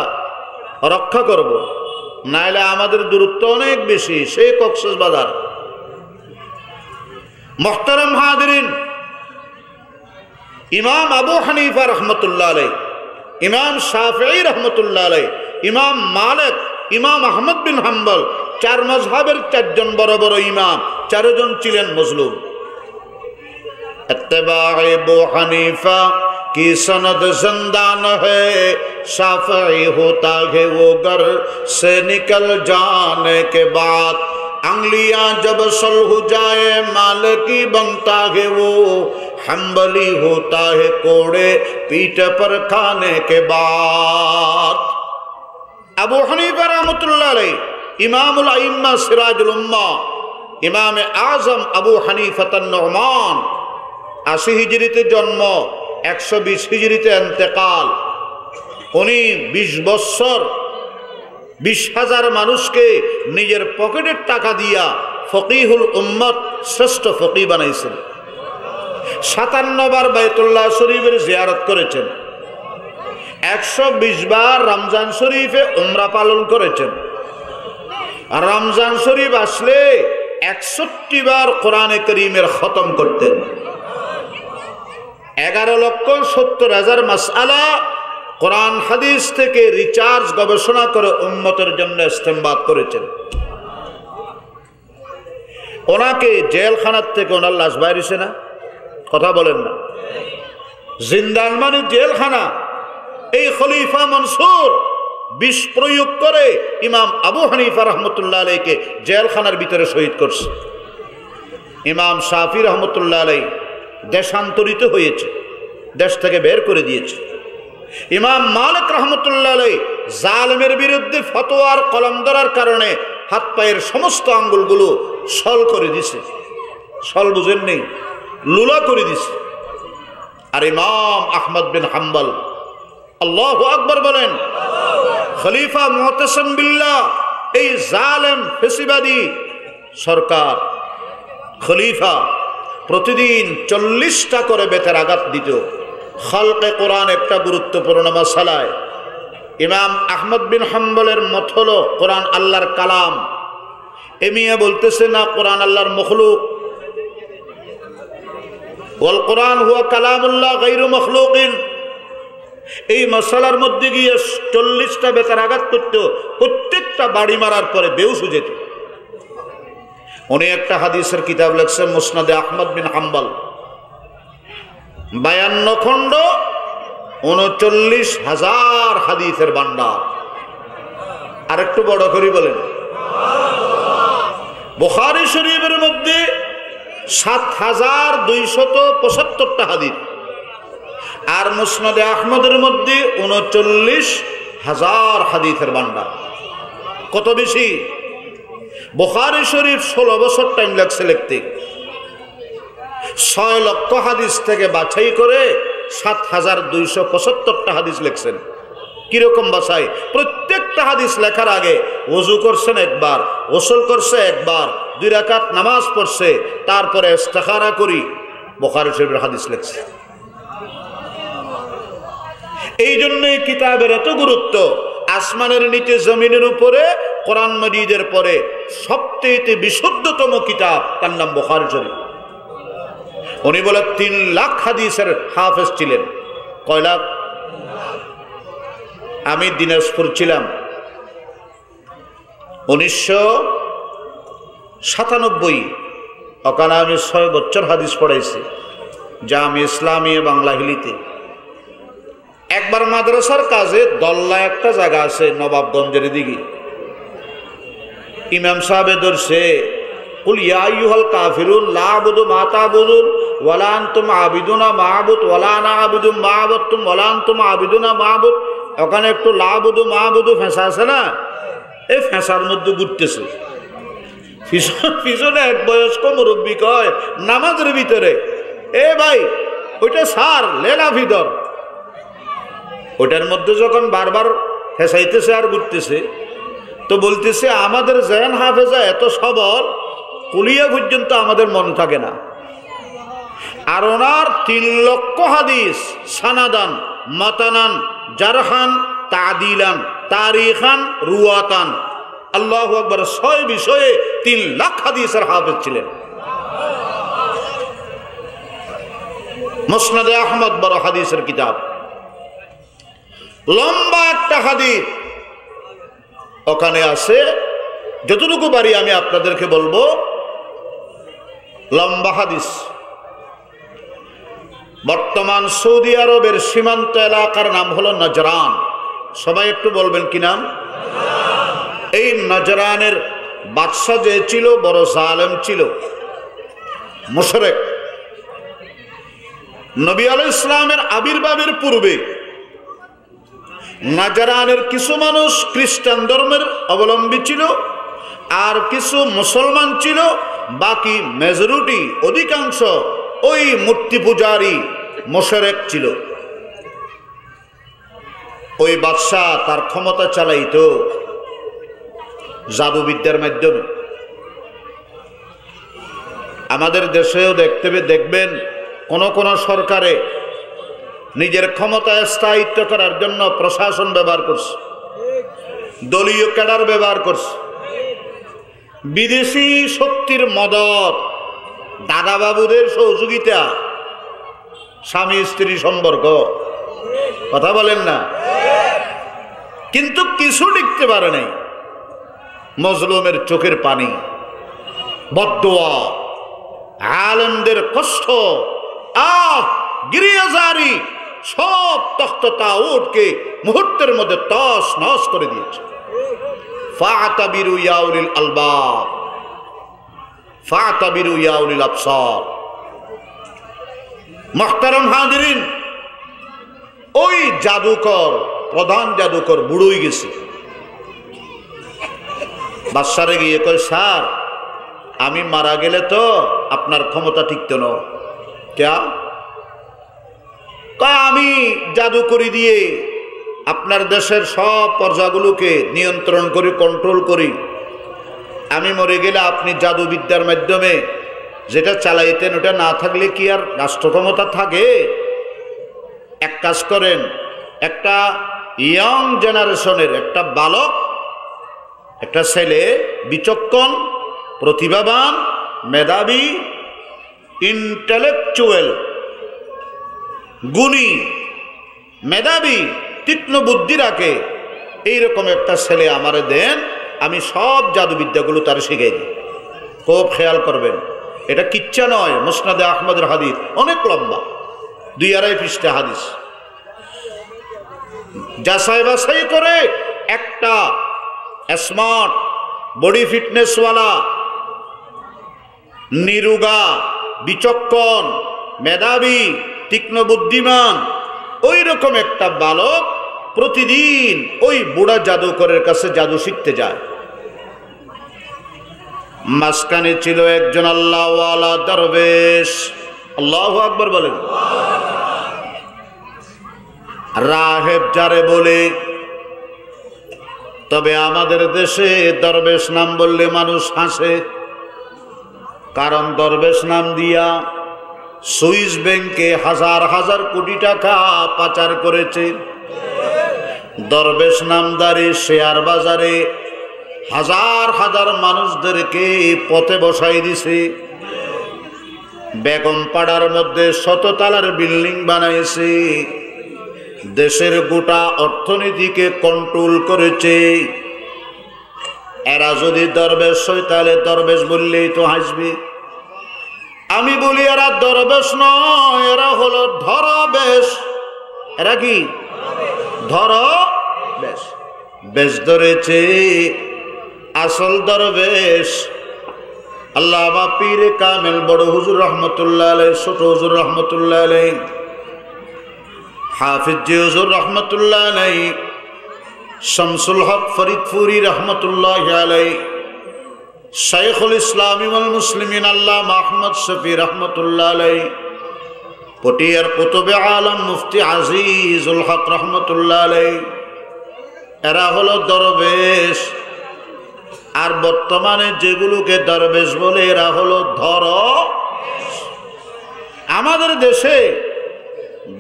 [SPEAKER 1] রক্ষা করব, নাইলে আমাদের দূরত্ব অনেক বেশি, সেই কক্সবাজার। মুহতারাম হাজিরিন, ইমাম আবু হানিফা রহমতুল্লাহ আলাইহি, ইমাম শাফিঈ রহমতুল্লাহ আলাইহি, ইমাম মালিক, ইমাম আহমদ বিন হাম্বল, 4 মাযহাবের 4 জন বড় বড় ইমাম, 4 জন ছিলেন মজলুম। इत्तिबाए अबू हनीफा की सनद जिंदान है, शाफी होता है वो घर से निकल जाने के बाद, अंगलियां जब सल्ह जाए मालिकी बनता है वो, हम्बली होता है कोड़े पीठ पर खाने के बाद। अबू हनीफा रहमतुल्लाह अलैह इमामुल अइम्मा सिराजुल उम्मा, इमाम आजम अबू हनीफा अन-नु'मान, 80 হিজরিতে জন্ম, 120 হিজরিতে ইন্তেকাল। উনি 20 বছর 20,000 মানুষকে নিজের পকেটের টাকা দিয়া ফকিহুল উম্মত, শ্রেষ্ঠ ফকি বানাইছেন। 57 বার বাইতুল্লাহ শরীফের জিয়ারত করেছেন, 120 বার রমজান শরীফে উমরা পালন করেছেন। আর রমজান শরীফ আসলে 61 বার কোরআনে কারীমের খতম করতেন। 11,70,000 মাসআলা কোরআন হাদিস থেকে রিচার্জ গবেষণা করে উম্মতের জন্য ইস্তেমবাদ করেছেন। ওনাকে জেলখানার থেকে ওনার লাশ বাইরেছে না, কথা বলেন না। জিন্দান মানে জেলখানা। এই খলিফা মনসুর বিষ প্রয়োগ করে ইমাম আবু হানিফা রহমতুল্লাহ আলাইহিকে জেলখানার ভিতরে শহীদ করছে। ইমাম শাফি রহমতুল্লাহ আলাইহি দেশান্তরিত হয়েছে, দেশ থেকে বের করে দিয়েছে। ইমাম মালিক রহমতুল্লাহ আলাইহি জালেমের বিরুদ্ধে ফতোয়ার কলম ধরার কারণে হাত পায়ের সমস্ত আঙ্গুলগুলো সল করে দিছে। সল বুঝেননি, লুলা করে দিছে। আর ইমাম আহমদ বিন হাম্বল, আল্লাহু আকবার বলেন, খলিফা মুতাসিম বিল্লাহ, এই জালেম ফেসিবাদী সরকার খলিফা প্রতিদিন 40টা করে বেতের আঘাত দিত। খালকে কোরআন একটা গুরুত্বপূর্ণ মাসালায়। ইমাম আহমদ বিন হাম্বলের মত হলো কোরআন আল্লাহর কালাম। এমিয়া বলতেছে না কোরআন আল্লাহর মখলুক। ওয়াল কোরআন হুয়া কালামুল্লাহ গায়রু মখলুকিন। এই মশালার মধ্যে গিয়ে 40টা বেতের আঘাত করত, প্রত্যেকটা বাড়ি মারার পরে বেহুশ হয়ে যেত। উনি একটা হাদিসের কিতাব লিখছেন মুসনাদে আহমদ বিন হাম্বল, 52 খণ্ড, 39,000 হাদিসের ভান্ডার। আর একটু বড় করে বলেন, বুখারী শরীফের মধ্যে 7,275টা হাদিস, আর মুসনাদে আহমদের মধ্যে 39,000 হাদিসের ভান্ডার। কত বেশি? বুখারী শরীফ 16 বছর টাইম লাগছে লিখতে। 6 লক্ষ হাদিস থেকে বাছাই করে 7,275টা হাদিস লিখছেন। কিরকম বাছাই? প্রত্যেকটা হাদিস লেখার আগে ওযু করছেন একবার, গোসল করছে একবার, 2 রাকাত নামাজ পড়ছে, তারপরে ইস্তিখারা করি বুখারী শরীফের হাদিস লিখছে। এই জন্যই কিতাবের এত গুরুত্ব। আসমানের নিচে জমিনের উপরে কোরআন মাজিদের পরে সবচেয়ে বিশুদ্ধতম কিতাব, তার নাম বুখারী শরীফ। উনি বলে 3 লাখ হাদিসের হাফেজ ছিলেন। কয় লাখ? আমি দিনাজপুর ছিলাম 1997, ওখানে আমি 6 বছর হাদিস পড়াইছি, যা আমি ইসলামিয়া বাংলা হিলিতে। একবার মাদ্রাসার কাজে দল্লা একটা জায়গা আছে নবাবগঞ্জের দিকে, ইমাম সাহেবে ধরছে, কুল ইয়া আইয়ুহাল কাফিরুন লা আবুদু মা তা'বুদুন ওয়ালা আনতুম আবিদুনা মা আবুদ ওয়ালা আনা আবিদু মা আবুদতুম ওয়ালা আনতুম আবিদুনা মা আবুদ। ওখানে একটু লা আবুদু মা আবুদু ফেঁসা আছে না, এই ফেঁসার মধ্যে ঘুরতেছে। পিছনে এক বয়স্ক মুরব্বী কয় নামাজের ভিতরে, এ ভাই ওইটা সার লেলা ভিতর। ওইটার মধ্যে যখন বারবার ফেঁসাইতেছে আর ঘুরতেছে, তো বলতেছে আমাদের জেন হাফেজা এত সবল, কুলিয়া পর্যন্ত আমাদের মনে থাকে না। আর ওনার 3 লক্ষ হাদিস সানাদান মাতানান জারহান তাদিলান তারিখান রুয়াতান, আল্লাহু আকবার, 6 বিষয়ে 3 লাখ হাদিসের হাফেজ ছিলেন। মুসনাদে আহমদ বড় হাদিসের কিতাব, লম্বা একটা হাদিস ওখানে আছে। যতটুকু পারি আমি আপনাদেরকে বলবো, লম্বা হাদিস। বর্তমান সৌদি আরবের সীমান্ত এলাকার নাম হলো নজরান। সবাই একটু বলবেন কি নাম? এই নজরানের বাদশা যে ছিল বড় জালেম ছিল, মুশরিক। নবী আলাইহিস সালামের আবির্ভাবের পূর্বে নজরানের কিছু মানুষ খ্রিস্টান ধর্মের অবলম্বী ছিল, আর কিছু মুসলমান ছিল, বাকি মেজরিটি অধিকাংশ ওই মূর্তি পূজারী মুশরিক ছিল। ওই বাদশা তার ক্ষমতা চালাইতো জাদুবিদ্যার মাধ্যমে। আমাদের দেশেও দেখবেন কোন কোন সরকারে নিজের ক্ষমতা স্থায়িত্ব করার জন্য প্রশাসন ব্যবহার করছে, দলীয় ক্যাডার ব্যবহার করছে, বিদেশি শক্তির মদত, দাদাবাবুদের সহযোগিতা, স্বামী স্ত্রী সম্পর্ক। কথা বলেন না? কিন্তু কিছু লিখতে পারে নাই। মজলুমের চোখের পানি, বদদোয়া, আলেমদের কষ্ট, গিরিয়াজারি, সব তখ্ত তাউটকে মুহূর্তের মধ্যে তস নস করে দিয়েছে। ফাতাবিরু ইয়া উলিল আলবাব, ফাতাবিরু ইয়া উলিল আবসার। মুহতারাম হাজিরিন, ওই জাদুকর, প্রধান জাদুকর বুড়োই গেছে। বাদশারে গিয়ে কয়, স্যার আমি মারা গেলে তো আপনার ক্ষমতা টিকতো না। ক্যা? আমি জাদু করে দিয়ে আপনার দেশের সব প্রজাগুলোকে নিয়ন্ত্রণ করি, কন্ট্রোল করি। আমি মরে গেলে আপনি জাদুবিদ্যার মাধ্যমে যেটা চালাইতেন ওটা না থাকলে কি আর রাষ্ট্র ক্ষমতা থাকে? এক কাজ করেন, একটা ইয়ং জেনারেশনের একটা বালক, একটা ছেলে, বিচক্ষণ, প্রতিভাবান, মেধাবী, ইন্টেলেকচুয়াল, গুণী, মেধাবী, তীক্ষ্ণ বুদ্ধি রাখে, এইরকম একটা ছেলে আমারে দেন, আমি সব জাদুবিদ্যাগুলো তার শিখাই দিই। খুব খেয়াল করবেন, এটা কিচ্ছা নয়, মুসনাদে আহমদের হাদিস, অনেক লম্বা, 2-2.5 পৃষ্ঠা হাদিস। যাচাই বাছাই করে একটা স্মার্ট বডি ফিটনেসওয়ালা, নিরুগা, বিচক্ষণ, মেধাবী, তীক্ষ্ণ বুদ্ধিমান ওই রকম একটা বালক প্রতিদিন ওই বুড়া জাদুকরের কাছে জাদু শিখতে যায়। মাঝখানে ছিল একজন আল্লাহওয়ালা দরবেশ। আল্লাহু আকবার বলেন। রাহেব যারে বলে, তবে আমাদের দেশে দরবেশ নাম বললে মানুষ হাসে, কারণ দরবেশ নাম দিয়া সুইস ব্যাংকে হাজার হাজার কোটি টাকা পাচার করেছে। দরবেশ নামদারি শেয়ার বাজারে হাজার হাজার মানুষদেরকে পথে বসাই দিছে। বেগম পাড়ার মধ্যে শততলার বিল্ডিং বানাইছে, দেশের গোটা অর্থনীতিকে কন্ট্রোল করেছে। এরা যদি দরবেশ হয় তাহলে দরবেশ বললেই তো হাসবে। আমি বলি এরা দরবেশ নয়, এরা হলো ধরবেশ। এরা কি ধরবেশ? বেশ ধরেছে আসল দরবেশ আল্লামা পীরে কামেল বড় হুজুর রহমতুল্লাহ আলাইহি, ছোট হুজুর রহমতুল্লাহ আলাইহি, হাফিজ জি হুজুর রহমতুল্লাহ আলাইহি, শামসুল হক ফরিদপুরি রহমতুল্লাহ আলাইহি, শাইখুল ইসলাম ওয়াল মুসলিমিন আল্লামা আহমদ শফি রহমতুল্লাহ আলাইহি, পটিয়ার কুতুবে আলম মুফতি আজিজুল হক রহমতুল্লাহ আলাইহি। এরা হলো দরবেশ। আর বর্তমানে যেগুলোকে দরবেশ বলে এরা হলো আমাদের দেশে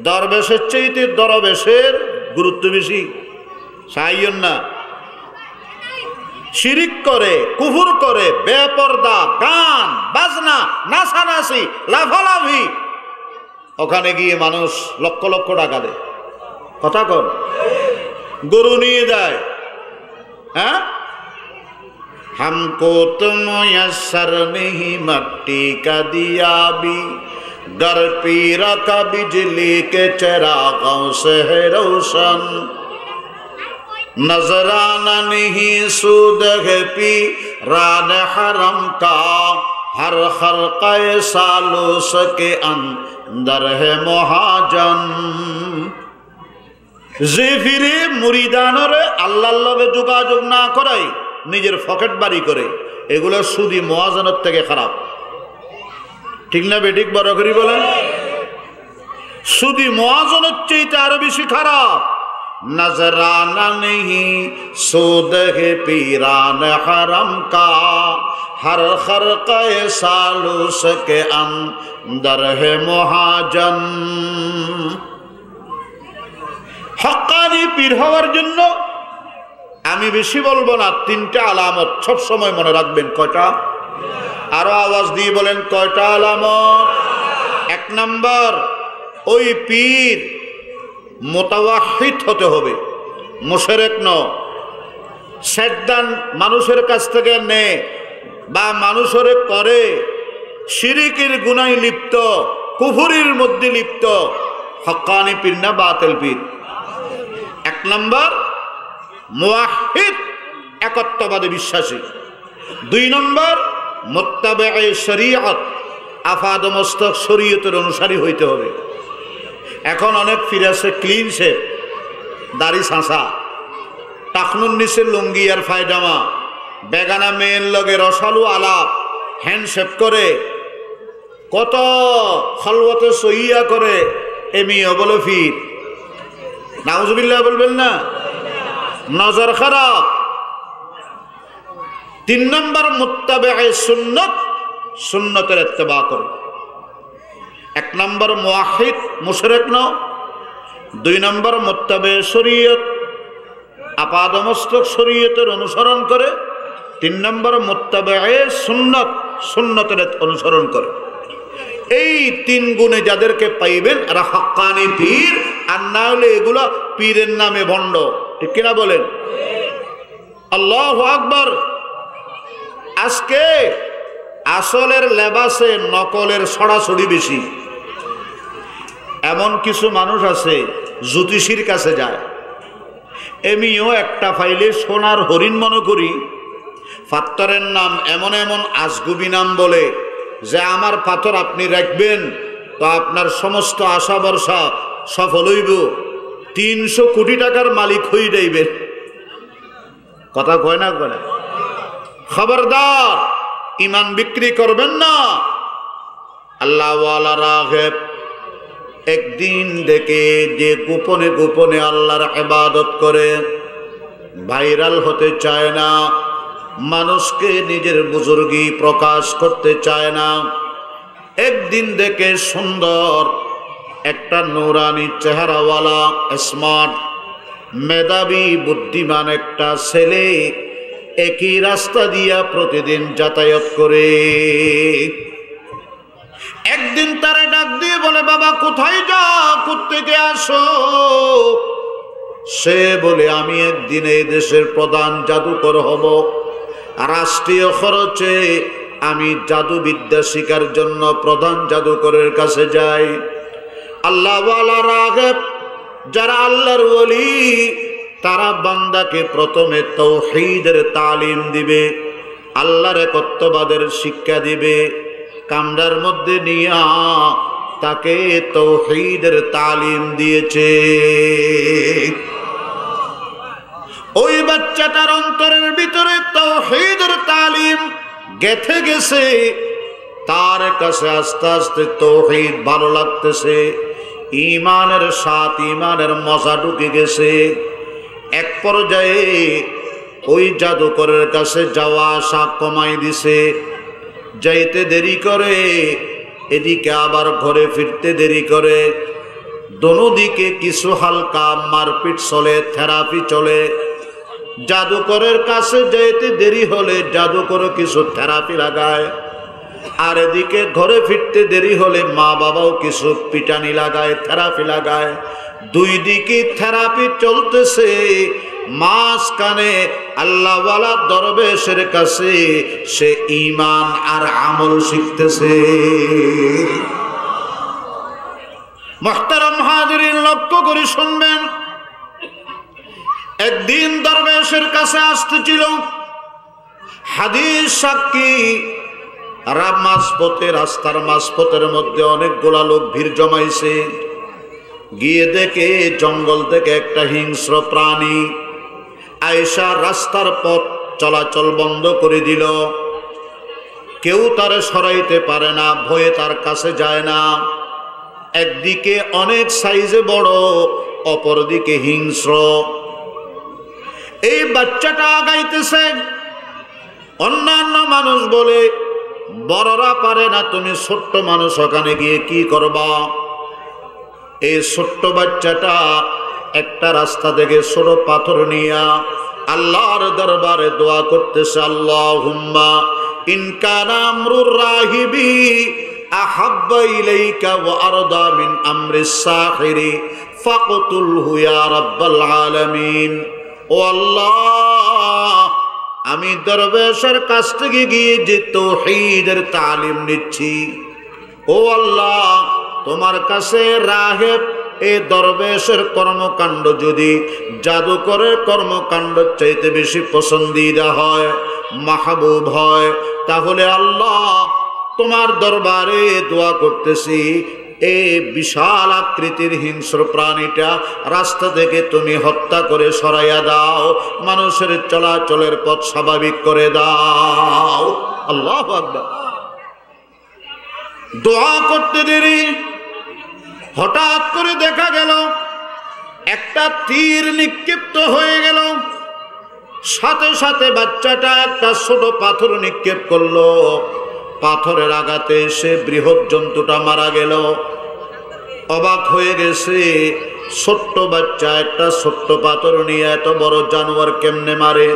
[SPEAKER 1] দরবেশের চাইতে দরবেশের গুরুত্ব বেশি। চাইয়েন না, শিরিক করে, কুফর করে, বেপরদা, গান বাজনা, নাচানাচি, লাফালাফি, ওখানে গিয়ে মানুষ লক্ষ লক্ষ টাকা দেয়। কথা কর, গরু নিয়ে যায়। হ্যাঁ, हमको तो मुयस्सर नहीं मट्टी का दिया भी, घर पीरा का बिजली के चिरागों से है रोशन, नजराना नहीं सूद है पी रान हरम का, हर खल्क़े सालूस के अंदर है महाजन। যে ফিরে মুরিদানরে আল্লাহর লগে যোগাযোগ না করাই নিজের পকেট বাড়ি করে, এগুলো সুদি মুয়াজানত থেকে খারাপ। ঠিক না বেঠিক? বড় করি বলেন। সুদি মুয়াজানত চাইতে আরো বেশি খারাপ। নজরানা নেহি সুদ হে পীরান হারাম কা, হর খরকে সালুস কে अंदर है মহাজন। হক্কানি পীর হওয়ার জন্য আমি বেশি বলবো না, তিনটা আলামত সব সময় মনে রাখবেন। কয়টা? আরো আওয়াজ দিয়ে বলেন, কয়টা আলামত? এক নাম্বার, ওই পীর মুতাওয়াহিদ হতে হবে, মুশরিক নয়। শয়তান মানুষের কাছ থেকে নেয় বা মানুষের করে, শিরিকের গুনায় লিপ্ত, কুফরির মধ্যে লিপ্ত, হক্কানি পীর না বাতিল পীর। এক নম্বর মুওয়াহিদ, একত্ববাদে বিশ্বাসী। দুই নম্বর মুত্তাবিঈ শরীয়ত, আফাদ মস্তক শরীয়তের অনুসারী হইতে হবে। এখন অনেক পীর আছে ক্লিন শেপ, দাড়ি ছাঁচা, টাকনুর নিচে লুঙ্গি আর ফায়জামা, বেগানা মেয়ের লগে রসালু আলাপ, হ্যান্ডশেপ করে, কত খলওয়াতে সহিয়া করে, এমিও বলে ফির। নাউজুবিল্লাহ বলবেন না? নজর খারাপ। তিন নম্বর মুত্তাবিঈ সুন্নত, সুন্নতের ইত্তেবা করে। এক নম্বর মুওয়াহিদ, মুশরিক নয়। দুই নম্বর মুত্তাবিঈ শরীয়ত, আপাদমস্তক শরীয়তের অনুসরণ করে। তিন নম্বর মুত্তাবিঈ সুন্নত, সুন্নতের অনুসরণ করে। এই তিন গুণে যাদেরকে পাইবেন এরা হক্কানি পীর। আর না হলে এগুলা পীরের নামে ভণ্ড। ঠিক কিনা বলেন? আল্লাহু আকবার। আজকে আসলের লেবাসে নকলের ছড়াছড়ি বেশি। এমন কিছু মানুষ আছে জ্যোতিষীর কাছে যায়, এমিও একটা ফাইলে সোনার হরিণ মনে করি, পাথরের নাম এমন এমন আজগুবি নাম বলে যে আমার পাথর আপনি রাখবেন তো আপনার সমস্ত আশা ভরসা সফল হইব, 300 কোটি টাকার মালিক হয়ে যাইবেন। কথা কয় না করে? খবরদার ইমান বিক্রি করবেন না। আল্লাহ ওয়ালা রাগেব একদিন দেখে যে গোপনে গোপনে আল্লাহর ইবাদত করে, ভাইরাল হতে চায় না, মানুষকে নিজের বুজুর্গি প্রকাশ করতে চায় না, একদিন দেখে সুন্দর একটা নূরানি চেহারাওয়ালা স্মার্ট মেধাবী বুদ্ধিমান একটা ছেলে একই রাস্তা দিয়া প্রতিদিন যাতায়াত করে। একদিন তারে ডাক দিয়ে বলে, বাবা কোথায় যাও, কোত্থেকে আসো? সে বলে, আমি একদিন এই দেশের প্রধান জাদুকর হব, রাষ্ট্রীয় খরচে আমি জাদুবিদ্যা শিখার জন্য প্রধান জাদুকরের কাছে যাই। আল্লাহ ওয়ালা রাগেব যারা আল্লাহর ওলি, তারা বান্দাকে প্রথমে তাওহীদের তালিম দিবে, আল্লাহর একত্ববাদের শিক্ষা দিবে, কামরার মধ্যে নিয়া তাকে তাওহীদের তালিম দিয়েছে। ওই বাচ্চাটার অন্তরের ভিতরে তাওহীদের তালিম গেঁথে গেছে, তার কাছে আস্তে আস্তে তাওহীদ ভালো লাগতেছে, ঈমানের স্বাদ, ঈমানের মজা ঢুকে গেছে। এক পর্যায়ে ওই জাদুকরের কাছে যাওয়া আসা কমাই দিছে, যাইতে দেরি করে, এদিকে আবার ঘরে ফিরতে দেরি করে, দোনো দিকে কিছু হালকা মারপিট চলে, থেরাপি চলে। জাদুকরের কাছে যাইতে দেরি হলে জাদুকর কিছু থেরাপি লাগায়, আর এদিকে ঘরে ফিরতে দেরি হলে মা বাবাও কিছু পিটানি লাগায়, থেরাপি লাগায়। দুই দিকে থেরাপি চলতেছে, মাঝখানে আল্লাহওয়ালা দরবেশের কাছে সে ঈমান আর আমল শিখতেছে। মুহতারাম হাজিরিন, লক্ষ্য করে শুনবেন। একদিন দরবেশের কাছে আসতেছিল, হাদিস সাক্ষী, রাস্তার মাঝপথের মধ্যে অনেকগুলা লোক ভিড় জমাইছে। গিয়ে দেখে জঙ্গল থেকে একটা হিংস্র প্রাণী আয়েশা রাস্তার পথ চলাচল বন্ধ করে দিল। কেউ তারে সরাইতে পারে না, ভয়ে তার কাছে যায় না। একদিকে অনেক সাইজে বড়, অপরদিকে হিংস্র। এই বাচ্চাটা আগাইতেছে। অন্যান্য মানুষ বলে, বড়রা পারে না, তুমি ছোট্ট মানুষ ওখানে গিয়ে কি করবা? এই ছোট্ট বাচ্চাটা একটা রাস্তা থেকে ছোট পাথর নিয়া আল্লাহর দরবারে দোয়া করতেছে, আল্লাহুম্মা ইন কানা আমরুর রাহিবি আহাব্বা ইলাইকা ওয়া আরদা মিন আমরিস সাহিরি ফাকতুলহু ইয়া রাব্বাল আলামিন। ও আল্লাহ, আমি দরবেশের কাছ থেকে গিয়ে যে তাওহীদের তালিম নিচ্ছি, ও আল্লাহ, তোমার কাছে রাহেব এই দরবেশের কর্মকাণ্ড যদি জাদুকরের কর্মকাণ্ড চাইতে বেশি পছন্দিদা হয়, মাহবুব হয়, তাহলে আল্লাহ তোমার দরবারে দোয়া করতেছি, এই বিশাল আকৃতির হিংস্র প্রাণীটা রাস্তা থেকে তুমি হত্যা করে সরাইয়া দাও, মানুষের চলাচলের পথ স্বাভাবিক করে দাও। আল্লাহু আকবার। দোয়া করতে দেরি, হঠাৎ করে দেখা গেল একটা তীর নিক্ষিপ্ত হয়ে গেল। সাথে সাথে বাচ্চাটা একটা ছোট পাথর নিক্ষেপ করলো, পাথরের আঘাতে সে বৃহৎ জন্তুটা মারা গেল। অবাক হয়ে গেছে, ছোট্ট বাচ্চা একটা ছোট্ট পাথর নিয়ে এত বড় জানোয়ার কেমনে মারে?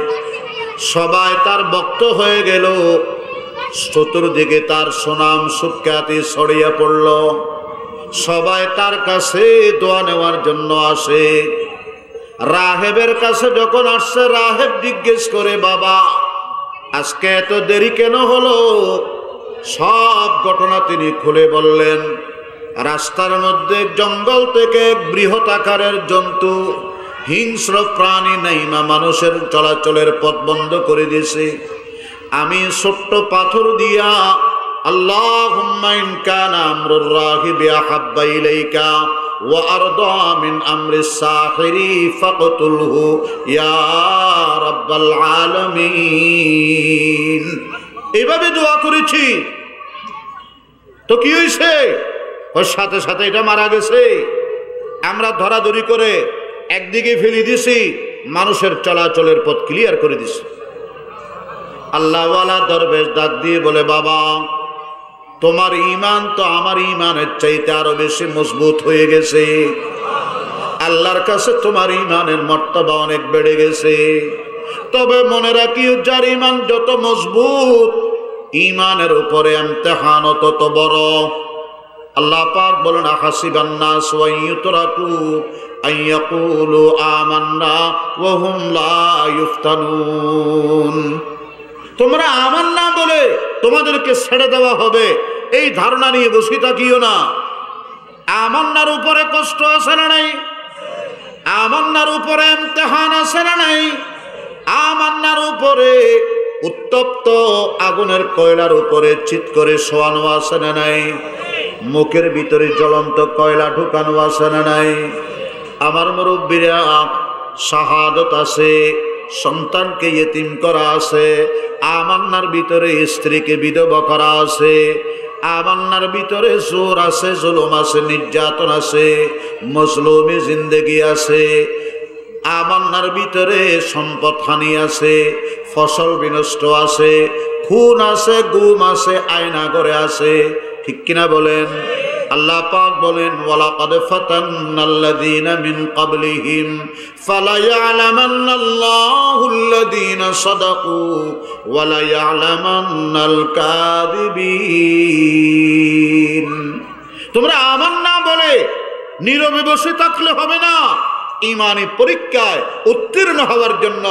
[SPEAKER 1] সবাই তার ভক্ত হয়ে গেল, চতুর্দিকে তার সুনাম সুখ্যাতি ছড়িয়ে পড়ল। সবাই তার কাছে দোয়া নেওয়ার জন্য আসে। রাহেবের কাছে যখন আসছে, রাহেব জিজ্ঞেস করে, বাবা আজকে এত দেরি কেন হলো? সব ঘটনা তিনি খুলে বললেন। রাস্তার মধ্যে জঙ্গল থেকে বৃহৎ আকারের জন্তু হিংস্র প্রাণী নাইমা মানুষের চলাচলের পথ বন্ধ করে দিয়েছে। আমি ছোট্ট পাথর দিয়া আল্লাহুম্মা ইন কানা আমরুর রাহিবি আহাব্বা ইলাইকা ওয়া আরদা মিন আমরিস সাহিরি ফাকতুলহু ইয়া রাব্বাল আলামিন। এইভাবে দোয়া করেছি তো কি হয়েছে? ওর সাথে সাথে এটা মারা গেছে। আমরা ধরাধরি করে একদিকে ফেলে দিছি, মানুষের চলাচলের পথ ক্লিয়ার করে দিছি। আল্লাহওয়ালা দরবেশ ডাক দিয়ে বলে, বাবা তোমার ঈমান তো আমার ঈমানের চাইতে আরো বেশি মজবুত হয়ে গেছে। আল্লাহর কাছে তোমার ঈমানের মর্তবা অনেক বেড়ে গেছে। তবে মনে রাখিও, যার ঈমান যত মজবুত, ঈমানের উপরে ইমতিহান তত বড়। আল্লাহ পাক বলেন, হাসিবান নাস ওয়া ইউতরাকু আন ইয়াকুলু আমান্না ওয়া হুম লা ইফতানুন। তোমরা আমান্না বলে তোমাদেরকে ছেড়ে দেওয়া হবে, এই ধারণা নিয়ে বসে থাকিও না। আমান্নার উপরে কষ্ট আছে না নাই? আমান্নার উপরে ইমতিহান আছে না নাই? আমান্নার উপরে উত্তপ্ত আগুনের কয়লার উপরে চিৎ করে শোয়ানো আছে না নাই? মুখের ভিতরে জ্বলন্ত কয়লা ঢুকানো আছে না নাই? আমার মুরব্বীরা, শাহাদত আছে, সন্তানকে ইয়েতিম করা আছে, আমান্নার ভিতরে স্ত্রীকে বিধবা করা আছে, আমান্নার ভিতরে জোর আছে, জুলুম আছে, নির্যাতন আছে, মজলুমি জিন্দেগি আছে, আমান্নার ভিতরে সম্পদ হানি আছে, ফসল বিনষ্ট আছে, খুন আছে, গুম আছে, আয়না করে আছে। ঠিক কিনা বলেন? আল্লাহ পাক বলেন, ওয়ালাকাদ ফাতান্নাল্লাযীনা মিন ক্বাবলিহিম ফালায়ালামান্নাল্লাহুল্লাযীনা সাদাকু ওয়ালা ইয়ালামান্নাল কাযিবিন। তোমরা আমান্না বলে নীরবে বসে থাকলে হবে না। ঈমানি পরীক্ষায় উত্তীর্ণ হওয়ার জন্য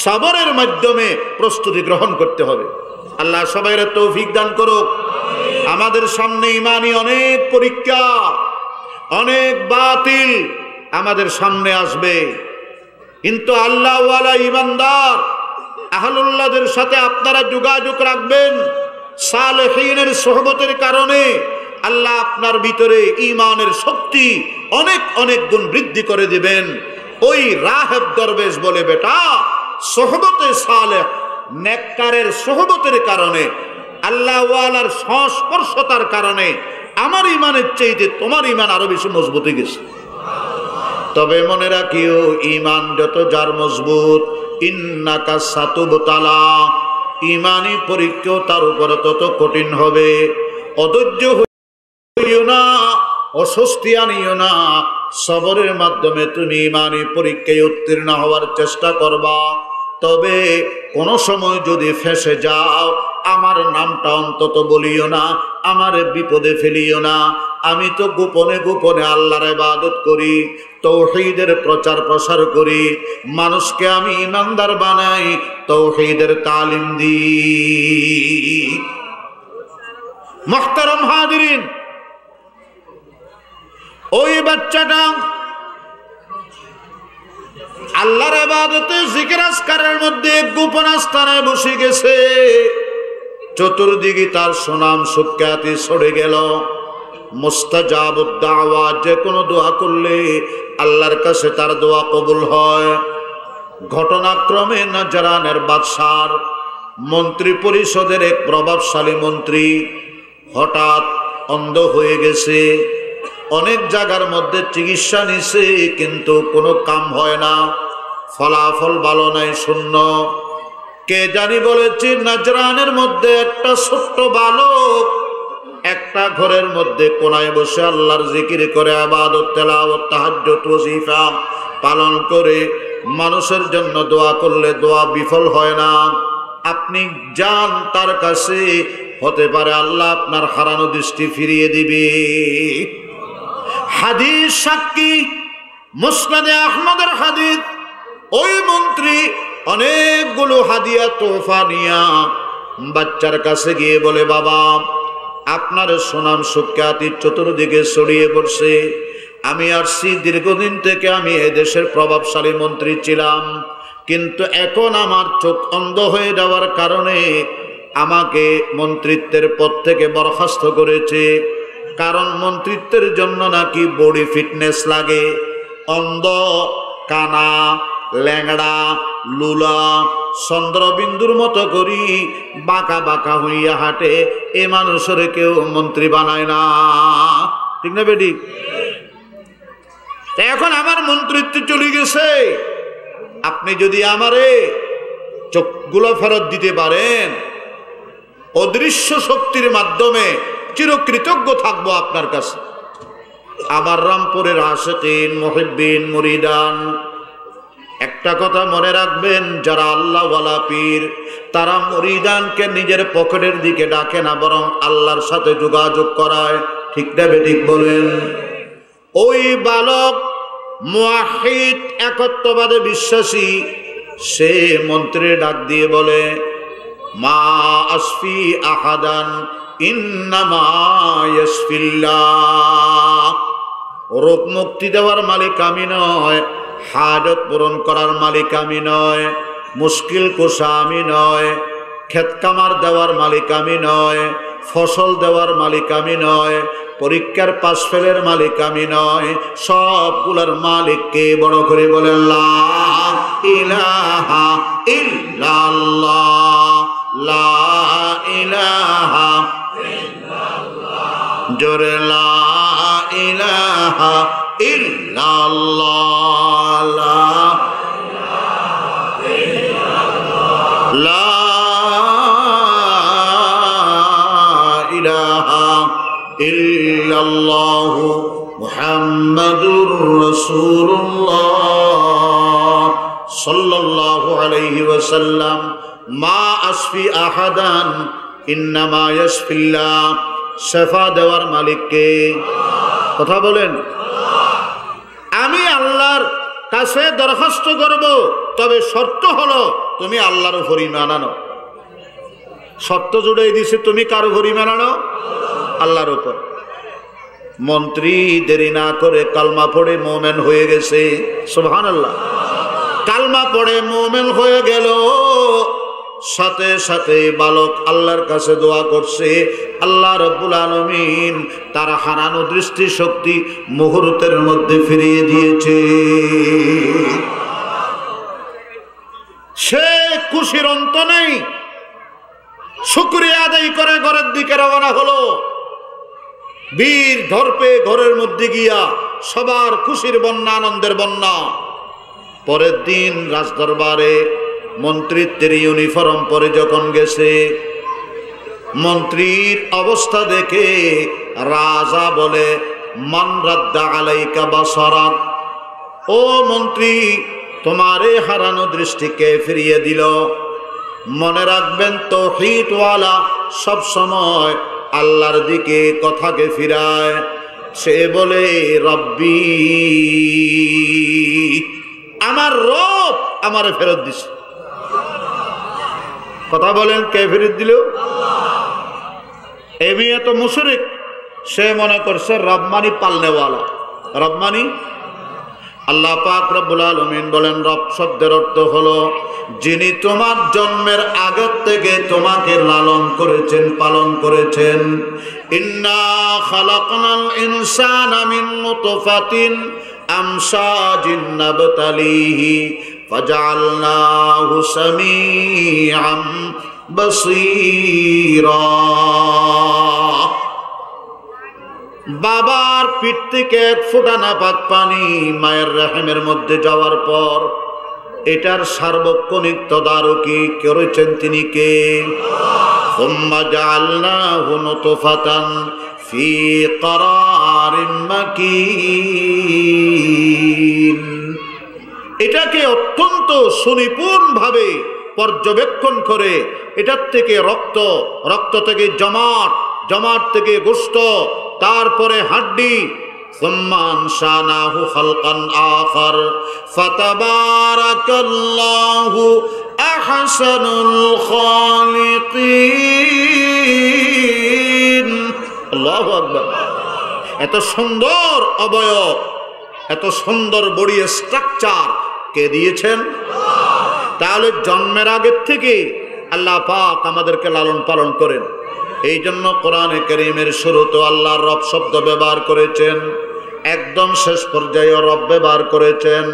[SPEAKER 1] সবরের মাধ্যমে প্রস্তুতি গ্রহণ করতে হবে। আল্লাহ সবাইরে তৌফিক দান করুক। আমাদের সামনে ঈমানি অনেক পরীক্ষা, অনেক বাতিল আমাদের সামনে আসবে, কিন্তু আল্লাহওয়ালা ঈমানদার আহলুল্লাহদের সাথে আপনারা যোগাযোগ রাখবেন। সালেহীনের সোহবতের কারণে আল্লাহ আপনার ভিতরে ঈমানের শক্তি অনেক অনেক গুণ বৃদ্ধি করে দিবেন। ওই রাহেব দরবেশ বলে, বেটা সোহবতে সালেহ, নেককারের সোহবতের কারণে, আল্লাহওয়ালার সংস্পর্শতার কারণে আমার ঈমানের চাইতে তোমার ঈমান আরো বেশি মজবুত হয়ে গেছে। তবে মনে রাখিও, ঈমান যত যার মজবুত, ইন্নাকা সাতুবতালা, ঈমানি পরীক্ষাও তার উপরে তত কঠিন হবে। অধৈর্য হইও না, অস্বস্তি আনিও না, সবরের মাধ্যমে তুমি ঈমানি পরীক্ষায় উত্তীর্ণ হওয়ার চেষ্টা করবা। তবে কোন সময় যদি ফেঁসে যাও, আমার নামটা অন্তত বলিও না, আমার বিপদে ফেলিও না। আমি তো গোপনে গোপনে আল্লাহর ইবাদত করি, তাওহীদের প্রচার প্রসার করি, মানুষকে আমি ঈমানদার বানাই, তাওহীদের তালিম দিই। মুহতারাম হাজিরিন, ওই বাচ্চাটা আল্লাহর ইবাদতে জিকির আজকারের মধ্যে গোপন স্থানে বসে গেছে। চতুর্দিকে তার সুনাম সুখ্যাতি ছড়ে গেল। মুস্তাজাবুদ দাওয়া, যে কোনো দোয়া করলে আল্লাহর কাছে তার দোয়া কবুল হয়। ঘটনাক্রমে নাজরানের বাদশার মন্ত্রী পরিষদের এক প্রভাবশালী মন্ত্রী হঠাৎ অন্ধ হয়ে গেছে। অনেক জায়গার মধ্যে চিকিৎসা নিছে, কিন্তু কোনো কাম হয় না, ফলাফল ভালো নাই, শূন্য। কে জানি বলেছি, নাজরানের মধ্যে একটা ছোট্ট বালক একটা ঘরের মধ্যে কোনায় বসে আল্লাহর জিকির করে, ইবাদত, তেলাওয়াত, তাহাজ্জুদ, ওয়াজিফা পালন করে মানুষের জন্য দোয়া করলে দোয়া বিফল হয় না। আপনি যান তার কাছে, হতে পারে আল্লাহ আপনার হারানো দৃষ্টি ফিরিয়ে দিবে। হাদিস সাক্ষী, মুসনাদে আহমদের হাদিস। ওই মন্ত্রী অনেকগুলো হাদিয়া তোহফা নিয়া বাচ্চার কাছে গিয়ে বলে, বাবা আপনার সুনাম সুখ্যাতি চতুর্দিকে ছড়িয়ে পড়ছে, আমি আসছি দীর্ঘদিন থেকে, আমি এই দেশের প্রভাবশালী মন্ত্রী ছিলাম, কিন্তু এখন আমার চোখ অন্ধ হয়ে যাওয়ার কারণে আমাকে মন্ত্রিত্বের পদ থেকে বরখাস্ত করেছে। কারণ মন্ত্রিত্বের জন্য নাকি বডি ফিটনেস লাগে। অন্ধ, কানা, ল্যাংড়া, লুলা, চন্দ্রবিন্দুর মতো করি বাঁকা বাঁকা হইয়া হাঁটে, এ মানুষের কেউ মন্ত্রী বানায় না। ঠিক না বেটি? এখন আমার মন্ত্রিত্ব চলে গেছে, আপনি যদি আমারে চোখগুলো ফেরত দিতে পারেন, অদৃশ্য শক্তির মাধ্যমে চিরকৃতজ্ঞ থাকবো আপনার কাছে। আবার রামপুরের আশিকিন, মুহিব্বিন, মুরিদান, একটা কথা মনে রাখবেন, যারা আল্লাহওয়ালা পীর তারা মুরিদানকে নিজের পকেটের দিকে ডাকে না, বরং আল্লাহর সাথে যোগাযোগ করায়। ঠিক না বেঠিক বলেন? ওই বালক মুওয়াহিদ, একত্ববাদে বিশ্বাসী, সে মন্ত্রীর ডাক দিয়ে বলে, মা আসফি আহাদান ইন্নামা ইয়াসফিল্লাহ। রোগ মুক্তি দেওয়ার মালিক আমি নয়, হাজত পূরণ করার মালিক আমি নয়, মুশকিল কুশা আমি নয়, ক্ষেত কামার দেওয়ার মালিক আমি নয়, ফসল দেওয়ার মালিক আমি নয়, পরীক্ষার পাশ ফেলের মালিক আমি নয়, সবগুলোর মালিককে বড় করে বলেন লা ইলাহা ইল্লাল্লাহ, লা ইলাহা ইল্লাল্লাহ, জোরে লা ইলাহা ইল্লাল্লাহ, লা ইলাহা ইল্লাল্লাহ মুহাম্মাদুর রাসূলুল্লাহ সাল্লাল্লাহু আলাইহি ওয়াসাল্লাম। মা আসফি আহাদান ইন্নামা ইয়াসফিল্লাহ। শেফা দেওয়ার মালিককে। কথা বলেন। আমি আল্লাহর কাছে দরখাস্ত করব, তবে শর্ত হলো তুমি আল্লাহর উপর ঈমান আনো। শর্ত জুড়ে দিছে, তুমি কার উপর ঈমান আনো? আল্লাহর উপর। মন্ত্রী দেরি না করে কালমা পড়ে মুমিন হয়ে গেছে। সুবহানাল্লাহ। কালমা পড়ে মুমিন হয়ে গেল, সাথে সাথে বালক আল্লাহর কাছে দোয়া করছে, আল্লাহ রাব্বুল আলামিন তার হারানো দৃষ্টি শক্তি মুহূর্তের মধ্যে ফিরিয়ে দিয়েছে। সে খুশির অন্ত নেই, শুকরিয়া আদায় করে ঘরের দিকে রওনা হলো। বীর ধরপে ঘরের মধ্যে গিয়া সবার খুশির বন্যা, আনন্দের বন্যা। পরের দিন রাজদরবারে মন্ত্রিত্বের ইউনিফর্ম পরে যখন গেছে, মন্ত্রীর অবস্থা দেখে রাজা বলে, মান রাদ্দা আলাইকা বাসারাক। ও মন্ত্রী, তোমারে হারানো দৃষ্টিকে ফিরিয়ে দিল। মনে রাখবেন, তাওহীদওয়ালা সব সময় আল্লাহর দিকে কথাকে ফিরায়। সে বলে, রব্বি, আমার রব আমারে ফেরত দিছে। কথা বলেন, কে ফেরত দিল? এ মেয়ে তো মুশরিক, সে মনে করছে রব মানি পালনেওয়ালা। রব মানি আল্লাহ পাক রব্বুল আলামিন বলেন, রব শব্দের অর্থ হলো যিনি তোমার জন্মের আগে থেকে তোমাকে লালন করেছেন, পালন করেছেন। ইন্না খালাকনাল ইনসানা মিন নুতফাতিন আমশাজিন নাবতালিহি ফাজআলনাহু সামিআম বাসীরা। বাবার পিঠ থেকে এক ফোঁটা নাপাক পানি মায়ের রহমের মধ্যে যাওয়ার পর এটার সার্বক্ষণিক তদারকি করেছেন তিনি কে? সুম্মা জাআলনাহু নুতফাতান ফি ক্বারারিন মাকিন। এটাকে অত্যন্ত সুনিপুণভাবে পর্যবেক্ষণ করে এটার থেকে রক্ত, রক্ত থেকে জমাট, জমাট থেকে গোশত, তারপরে হাড্ডি। সুম্মা আনশানাহু খালকান আখার ফাতাবারাকাল্লাহু আহসানুল খালিকিন। আল্লাহু আকবার। এত সুন্দর অবয়ব, এত সুন্দর বডি স্ট্রাকচার কে দিয়েছেন? তাহলে জন্মের আগের থেকে আল্লাহ পাক আমাদেরকে লালন পালন করেন। এই জন্য কোরআনে কারীমের শুরুতে আল্লাহর রব শব্দ ব্যবহার করেছেন, একদম শেষ পর্যায়ে রব ব্যবহার করেছেন।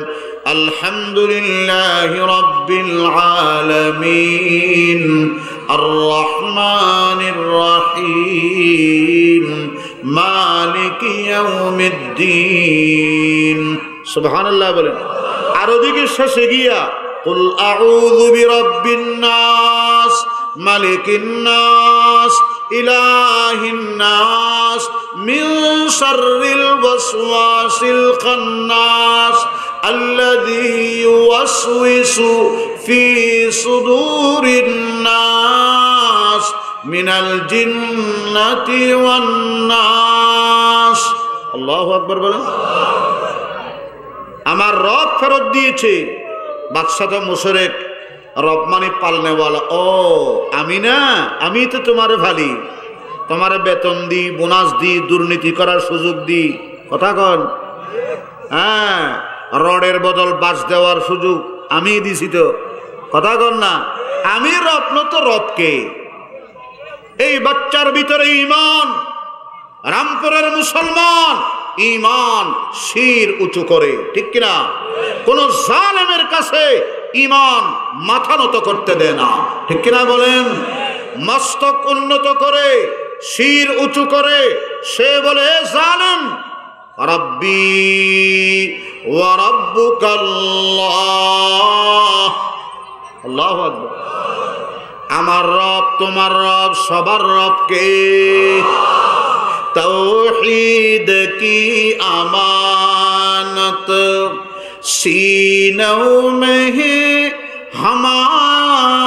[SPEAKER 1] আলহামদুলিল্লাহি রাব্বিল আলামিন আর রহমানির রহিম মালিকি ইয়াউমিদ্দিন। সুবহানাল্লাহ বলেন। আর ওদিকে শেষে গিয়া কুল আউযু বিরাব্বিন নাস মালিকিন নাস ইলাহিন নাস মিন শাররিল ওয়াসওয়াসিল খান্নাস আল্লাযী ইউওয়াসওয়িসু ফি সুদুরিন নাস মিনাল জিন্নাতি ওয়ান নাস। আল্লাহু আকবার বলেন। আমার রব ফেরত দিয়েছে। বাদশা তো মুশরিক, রব মানে পালনেওয়ালা। ও আমি না, আমি তো তোমারে ভালি, তোমারে বেতন দি, বোনাস দি, দুর্নীতি করার সুযোগ দি। কথা কন? হ্যাঁ, রডের বদল বাস দেওয়ার সুযোগ আমি দিছি তো। কথা কন না? আমি রব না তো রবকে। এই বাচ্চার ভিতরে ঈমান, রামপুরের মুসলমান ঈমান শির উঁচু করে, ঠিক কিনা? কোন জালেমের কাছে ঈমান মাথা নত করতে দেয় না, ঠিক কিনা বলেন? মস্তক উন্নত করে, শির উঁচু করে সে বলে, জালেম রাব্বি ওয়া রাব্বুকাল্লাহ। আল্লাহু আকবার। আমার রব তোমার রব, সবার রব কে? तौहीद की अमानत सीनों में है हमारा,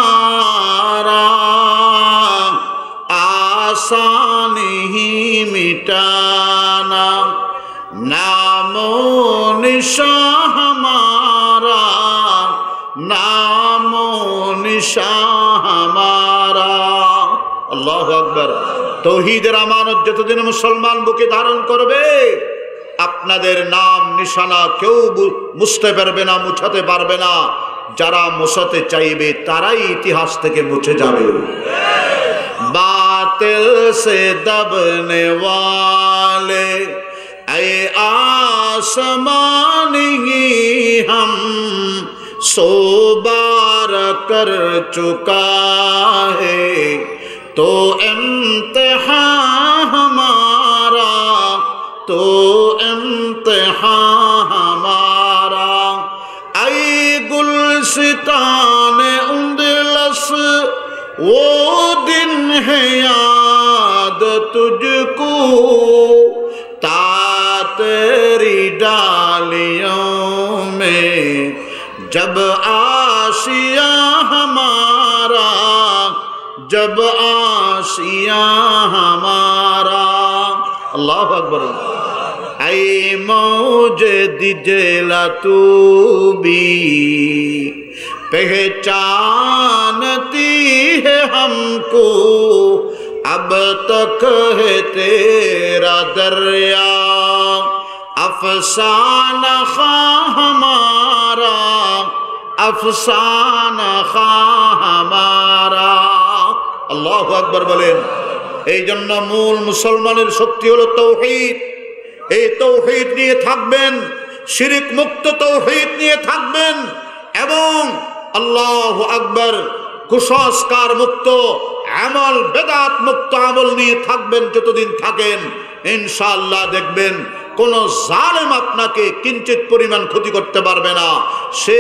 [SPEAKER 1] आसान ही मिटाना नामो निशान हमारा, नामो निशान हमारा। अल्लाहु अकबर। তৌহিদের আমানত যতদিন মুসলমান বুকে ধারণ করবে, আপনাদের নাম নিশানা কেউ মুছতে পারবে না, মুছাতে পারবে না। যারা মুছাতে চাইবে তারাই ইতিহাস থেকে মুছে যাবে। বাতিল সে দবনে ওয়ালে এ আসমানি हम सो बार कर चुका है, तो इम्तिहान हमारा, तो इम्तिहान हमारा। ऐ गुलसितान उंदलस वो दिन है याद तुझको, ता तेरी डालियों में जब आशिया हमारा, जब आशिया हमारा। अल्लाह अकबर। ऐ मौजे दिजेला तू भी पहचानती है हमको, अब तक है तेरा दरिया अफसाना खा हमारा, अफसाना खा हमारा। আল্লাহু আকবার বলেন। এই জন্য মূল মুসলমানের শক্তি হলো তৌহিদ। এই তৌহিদ নিয়ে থাকবেন, শিরক মুক্ত তৌহিদ নিয়ে থাকবেন, এবং আল্লাহু আকবার কুসংস্কার মুক্ত আমল, বেদাত মুক্ত আমল নিয়ে থাকবেন। যতদিন থাকেন ইনশাআল্লাহ দেখবেন কোন জালেম আপনাকে কিঞ্চিত পরিমাণ ক্ষতি করতে পারবে না। সে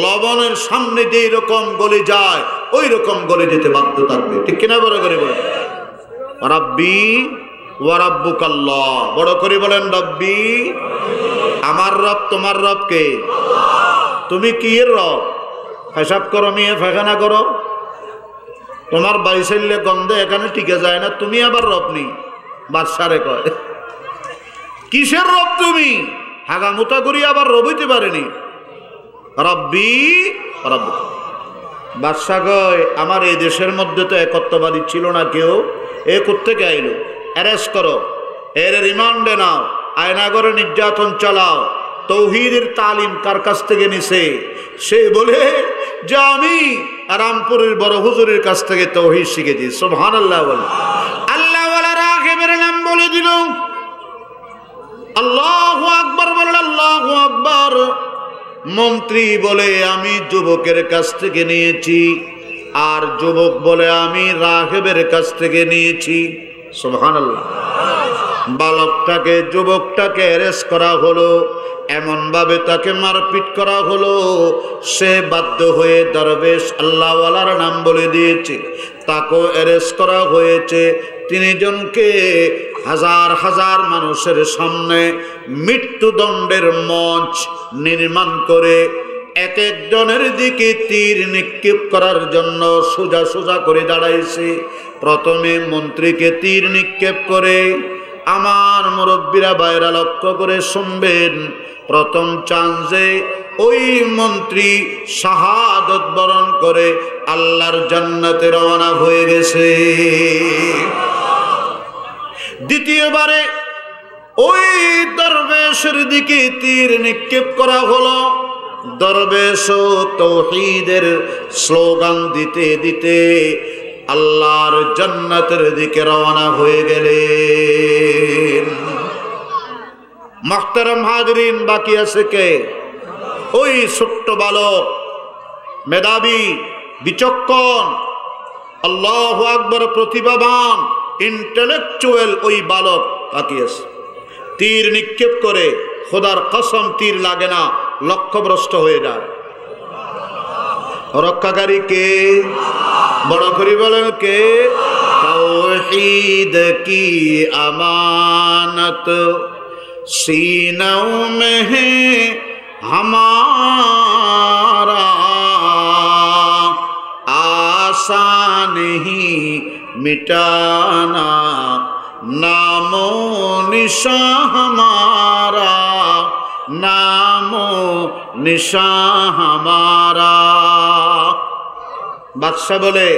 [SPEAKER 1] লবণের সামনে যেই রকম গলে যায় ওই রকম গলে যেতে বাধ্য থাকবে, ঠিক কিনা? বড় করে বলেন রাব্বি ওয়া রাব্বুকাল্লাহ। বড় করে বলেন রাব্বি। আমার রব তোমার রব কে? তুমি কি এর রব? হিসাব করো, মেয়ে ফায়খানা করো, তোমার বাইসাইলে গন্ধে এখানে টিকে যায় না, তুমি আবার রব নেই। বাদশারে কয় কিসের রব তুমি? হাগামুতা করি আবার রব হইতে পারেনি। রব্বি রব্বু। বাদশা কয় আমার এই দেশের মধ্যে তো একত্ববাদী ছিল না কেউ, এ কোত্থেকে আইলো? অ্যারেস্ট করো। এর রিমান্ডে নাও, আয়নাগরে নির্যাতন চালাও। তৌহিদের তালিম কার কাছ থেকে নিছে? সে বলে যে আমি রামপুরের বড় হুজুরের কাছ থেকে তৌহিদ শিখেছি। সুবহানাল্লাহ বলে। আল্লাহ ওয়ালা রাগিবের নাম বলে দিল। আল্লাহু আকবার বলেন, আল্লাহু আকবার। মন্ত্রী বলে আমি যুবকের কাছ থেকে নিয়েছি, আর যুবক বলে আমি রাগিবের কাছ থেকে নিয়েছি। সুবহানাল্লাহ। বালকটাকে, যুবকটাকে অ্যারেস্ট করা হলো, এমন ভাবে তাকে মারপিট করা হলো, সে বাধ্য হয়ে দরবেশ আল্লাহওয়ালার নাম বলে দিয়েছে। তাকেও অ্যারেস্ট করা হয়েছে। তিনজনকে হাজার হাজার মানুষের সামনে মৃত্যুদণ্ডের মঞ্চ নির্মাণ করে এক একজনের দিকে তীর নিক্ষেপ করার জন্য সোজা সোজা করে দাঁড়াইছে। প্রথমে মন্ত্রীকে তীর নিক্ষেপ করে, আমার মুরব্বীরা বাইরা লক্ষ্য করে শুনবেন, প্রথম চান্সে ওই মন্ত্রী শাহাদত বরণ করে আল্লাহর জান্নাতে রওনা হয়ে গেছে। দ্বিতীয়বারে ওই দরবেশের দিকে তীর নিক্ষেপ করা হলো। দরবেশও তাওহীদের স্লোগান দিতে দিতে আল্লাহর জান্নাতের দিকে রওনা হয়ে গেলেন। মুহতারাম হাজিরিন, বাকি আছে কে? ওই ছোট্ট বালক, মেধাবী, বিচক্ষণ, আল্লাহু আকবার, প্রতিভাবান, ইন্টেলেকচুয়াল ওই বালক বাকি আছে। তীর নিক্ষেপ করে, খোদার কসম তীর লাগে না, লক্ষ্যভ্রষ্ট হয়ে যায়। রক্ষাকারী কে? বড় করে বলেন কে? তাওহীদ কি আমানত सीनों में है हमारा, आसान ही मिटाना नामो निशा हमारा, नामो निशा हमारा। বাদশা বলে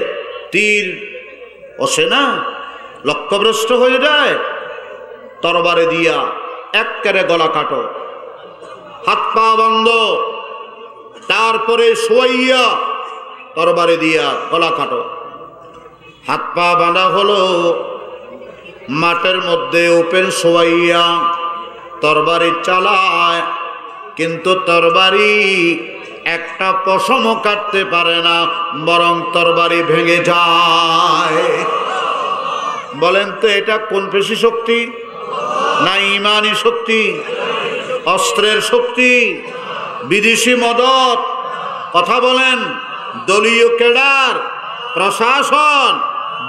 [SPEAKER 1] তীর ওসে না, লক্ষ্যভ্রষ্ট হয়ে যায়, তরবারে দিয়া একবারে গলা কাটো, হাত পা বন্ধ, তারপরে শোয়াইয়া তরবারে দিয়া গলা কাটো। হাত পা বাঁধা হলো, মাঠের মধ্যে ওপেন শোয়াইয়া তরবারি চালায়, কিন্তু তরবারি একটা পশমও কাটতে পারে না, বরং তরবারি ভেঙে যায়। বলেন তো এটা কোন পেশি শক্তি? না ইমানি শক্তি? অস্ত্রের শক্তি? বিদেশি মদত? কথা বলেন, দলীয় ক্যাডার, প্রশাসন,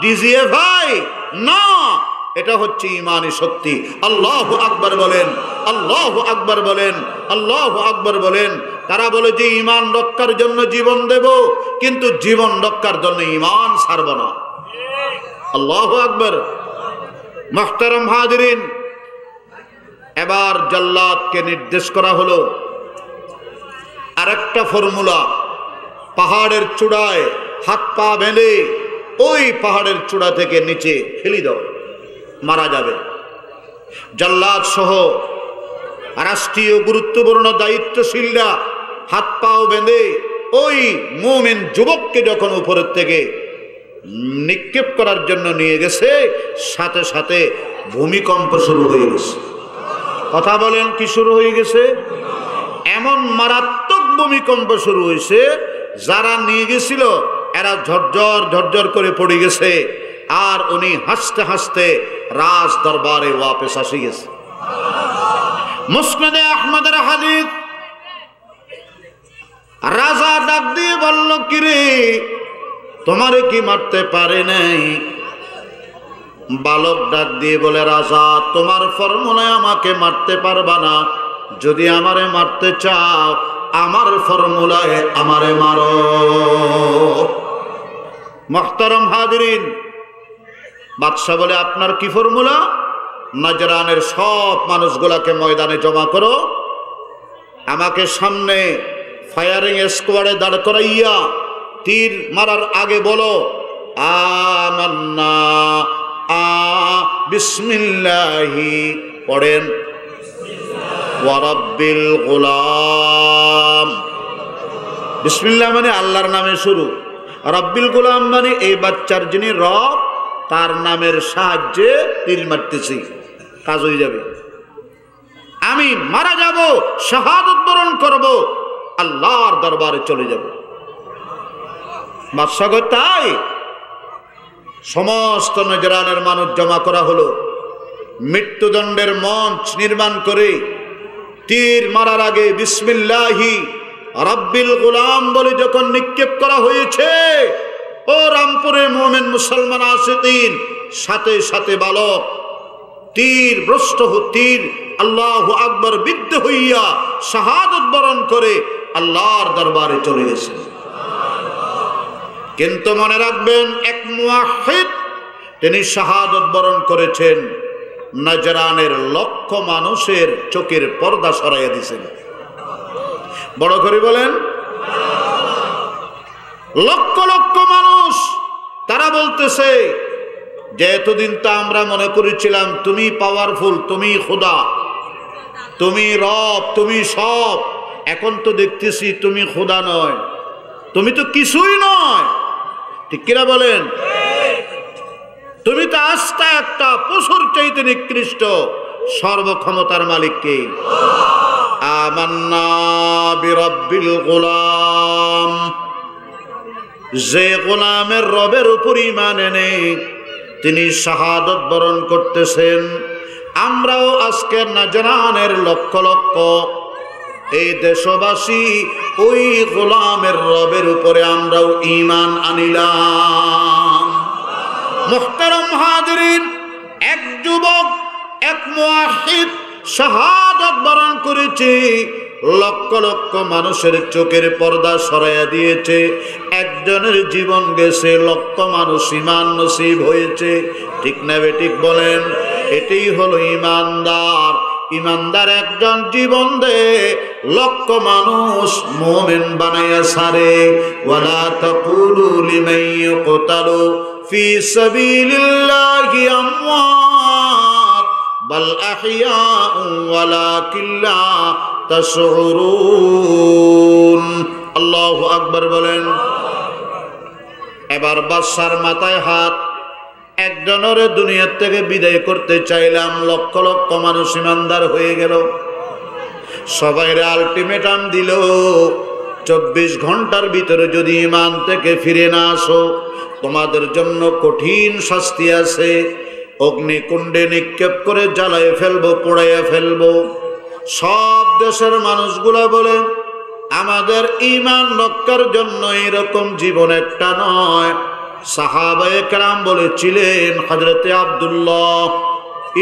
[SPEAKER 1] ডিজিএফআই? না, এটা হচ্ছে ইমানি শক্তি। আল্লাহু আকবার বলেন, আল্লাহু আকবার বলেন, আল্লাহু আকবার বলেন। তারা বলে যে ইমান রক্ষার জন্য জীবন দেব, কিন্তু জীবন রক্ষার জন্য ইমান ছাড়ব না। আল্লাহু আকবার। মুহতারাম হাজিরিন, এবার জাল্লাদকে নির্দেশ করা হলো আরেকটা ফর্মুলা, পাহাড়ের চূড়ায় হাত পা বেঁধে ওই পাহাড়ের চূড়া থেকে নিচে ফেলে দাও, মারা যাবে। জাল্লাদ সহ রাষ্ট্রীয় গুরুত্বপূর্ণ দায়িত্বশীলরা হাত পাও বেঁধে ওই মুমিন যুবককে যখন উপরের থেকে নিক্ষেপ করার জন্য নিয়ে গেছে, সাথে সাথে ভূমিকম্প শুরু হয়ে গেছে। কথা বলেন, কি শুরু হয়ে গেছে? এমন মারাত্মক ভূমিকম্প শুরু হয়েছে, যারা নিয়ে গেছিল এরা ঝরঝর ঝরঝর করে পড়ে গেছে, আর উনি হাসতে হাসতে রাজ দরবারে ওয়াপস আসি গেছে। মুসনাদে আহমদের হাদিস, রাজা ডাক দিয়ে বলল, কিরে তোমারে কি মারতে পারে নাই? বালক ডাক দিয়ে বলে, রাজা তোমার ফর্মুলায় আমাকে মারতে পারবা না, যদি আমারে মারতে চাও আমার ফর্মুলায় আমারে মারো। মুহতারাম হাজিরিন, বাদশা বলে, আপনার কি ফর্মুলা? নজরানের সব মানুষগুলাকে ময়দানে জমা করো, আমাকে সামনে ফায়ারিং স্কোয়াডে দাঁড় করাইয়া তীর মারার আগে বলো, আমান্না বিসমিল্লাহি পড়েন, ওয়া রাব্বিল গোলাম। বিসমিল্লাহ মানে আল্লাহর নামে শুরু, রাব্বিল গোলাম মানে এই বাচ্চার যিনি রব তার নামের সাহায্যে তীর মারতেছি, কাজ হয়ে যাবে। আমি মারা যাব, শাহাদাত বরণ করব, আল্লাহর দরবারে চলে যাব। বাদশাহ তাই সমস্ত নজরানের মানুষ জমা করা হলো। মৃত্যুদণ্ডের মঞ্চ নির্মাণ করে তীর মারার আগে বিসমিল্লাহি রাব্বিল গোলাম বলে যখন নিক্ষেপ করা হয়েছে, ও রামপুরের মুমিন মুসলমান আশিকিন, সাথে সাথে বালক তীর ভ্রষ্ট তীর আল্লাহু আকবার বিদ্ধ হইয়া শাহাদাত বরণ করে আল্লাহর দরবারে চলে গেছে। কিন্তু মনে রাখবেন, এক মুওয়াহ্হিদ তিনি শাহাদাত বরণ করেছেন, নজরানের লক্ষ মানুষের চোখের পর্দা সরাইয়া দিয়েছেন। বড় করে বলেন, লক্ষ লক্ষ মানুষ তারা বলতেছে যে এতদিন তো আমরা মনে করেছিলাম তুমি পাওয়ারফুল, তুমি খোদা, তুমি রব, তুমি সব, এখন তো দেখতেছি তুমি খোদা নয়, তুমি তো কিছুই নয়। ঠিক কিনা বলেন? তুমি তো আস্তা একটা পশুর চাইতে নিকৃষ্ট, সর্বক্ষমতার মালিককে। আমান্না বিরাব্বিল গোলাম, যে গোলামের রবের উপর ঈমান এনে তিনি শাহাদাত বরণ করতেছেন। আমরাও আজকে নজরানের লক্ষ লক্ষ এই দেশবাসী ওই গোলামের রবের উপরে আমরাও ঈমান আনিলাম। মুহতারাম হাজিরিন, এক যুবক, এক মুওয়াহ্হিদ শাহাদাত বরণ করেছে, লক্ষ লক্ষ মানুষের চোখের পর্দা সরাইয়া দিয়েছে, একজনের জীবন গেছে, লক্ষ মানুষ ঈমান নসিব হয়েছে। ঠিক না বেঠিক বলেন? এটাই হলো ঈমানদার। ঈমানদার একজন জীবন দে লক্ষ মানুষ মুমিন বানাইয়া ছাড়ে। ওয়ালা তাকুলু লিমান ইউকতালু ফি সাবিলিল্লাহি আমওয়াত বাল আহইয়াউ ওয়ালাকিন লা তাশউরুন। আল্লাহু আকবার বলেন। এবার বাদশার মাথায় হাত, একজনের দুনিয়ার থেকে বিদায় করতে চাইলাম, লক্ষ লক্ষ মানুষ ঈমানদার হয়ে গেল। সবাইরে আলটিমেটাম দিল, 24 ঘন্টার ভিতরে যদি ঈমান থেকে ফিরে না আসো তোমাদের জন্য কঠিন শাস্তি আছে, অগ্নিকুণ্ডে নিক্ষেপ করে জ্বালায় ফেলবো, পোড়াইয়া ফেলবো। সব দেশের মানুষগুলা বলে আমাদের ঈমান রক্ষার জন্য এরকম জীবন একটা নয়। সাহাবায়ে কেরাম বলেছিলেন, হযরতে আব্দুল্লাহ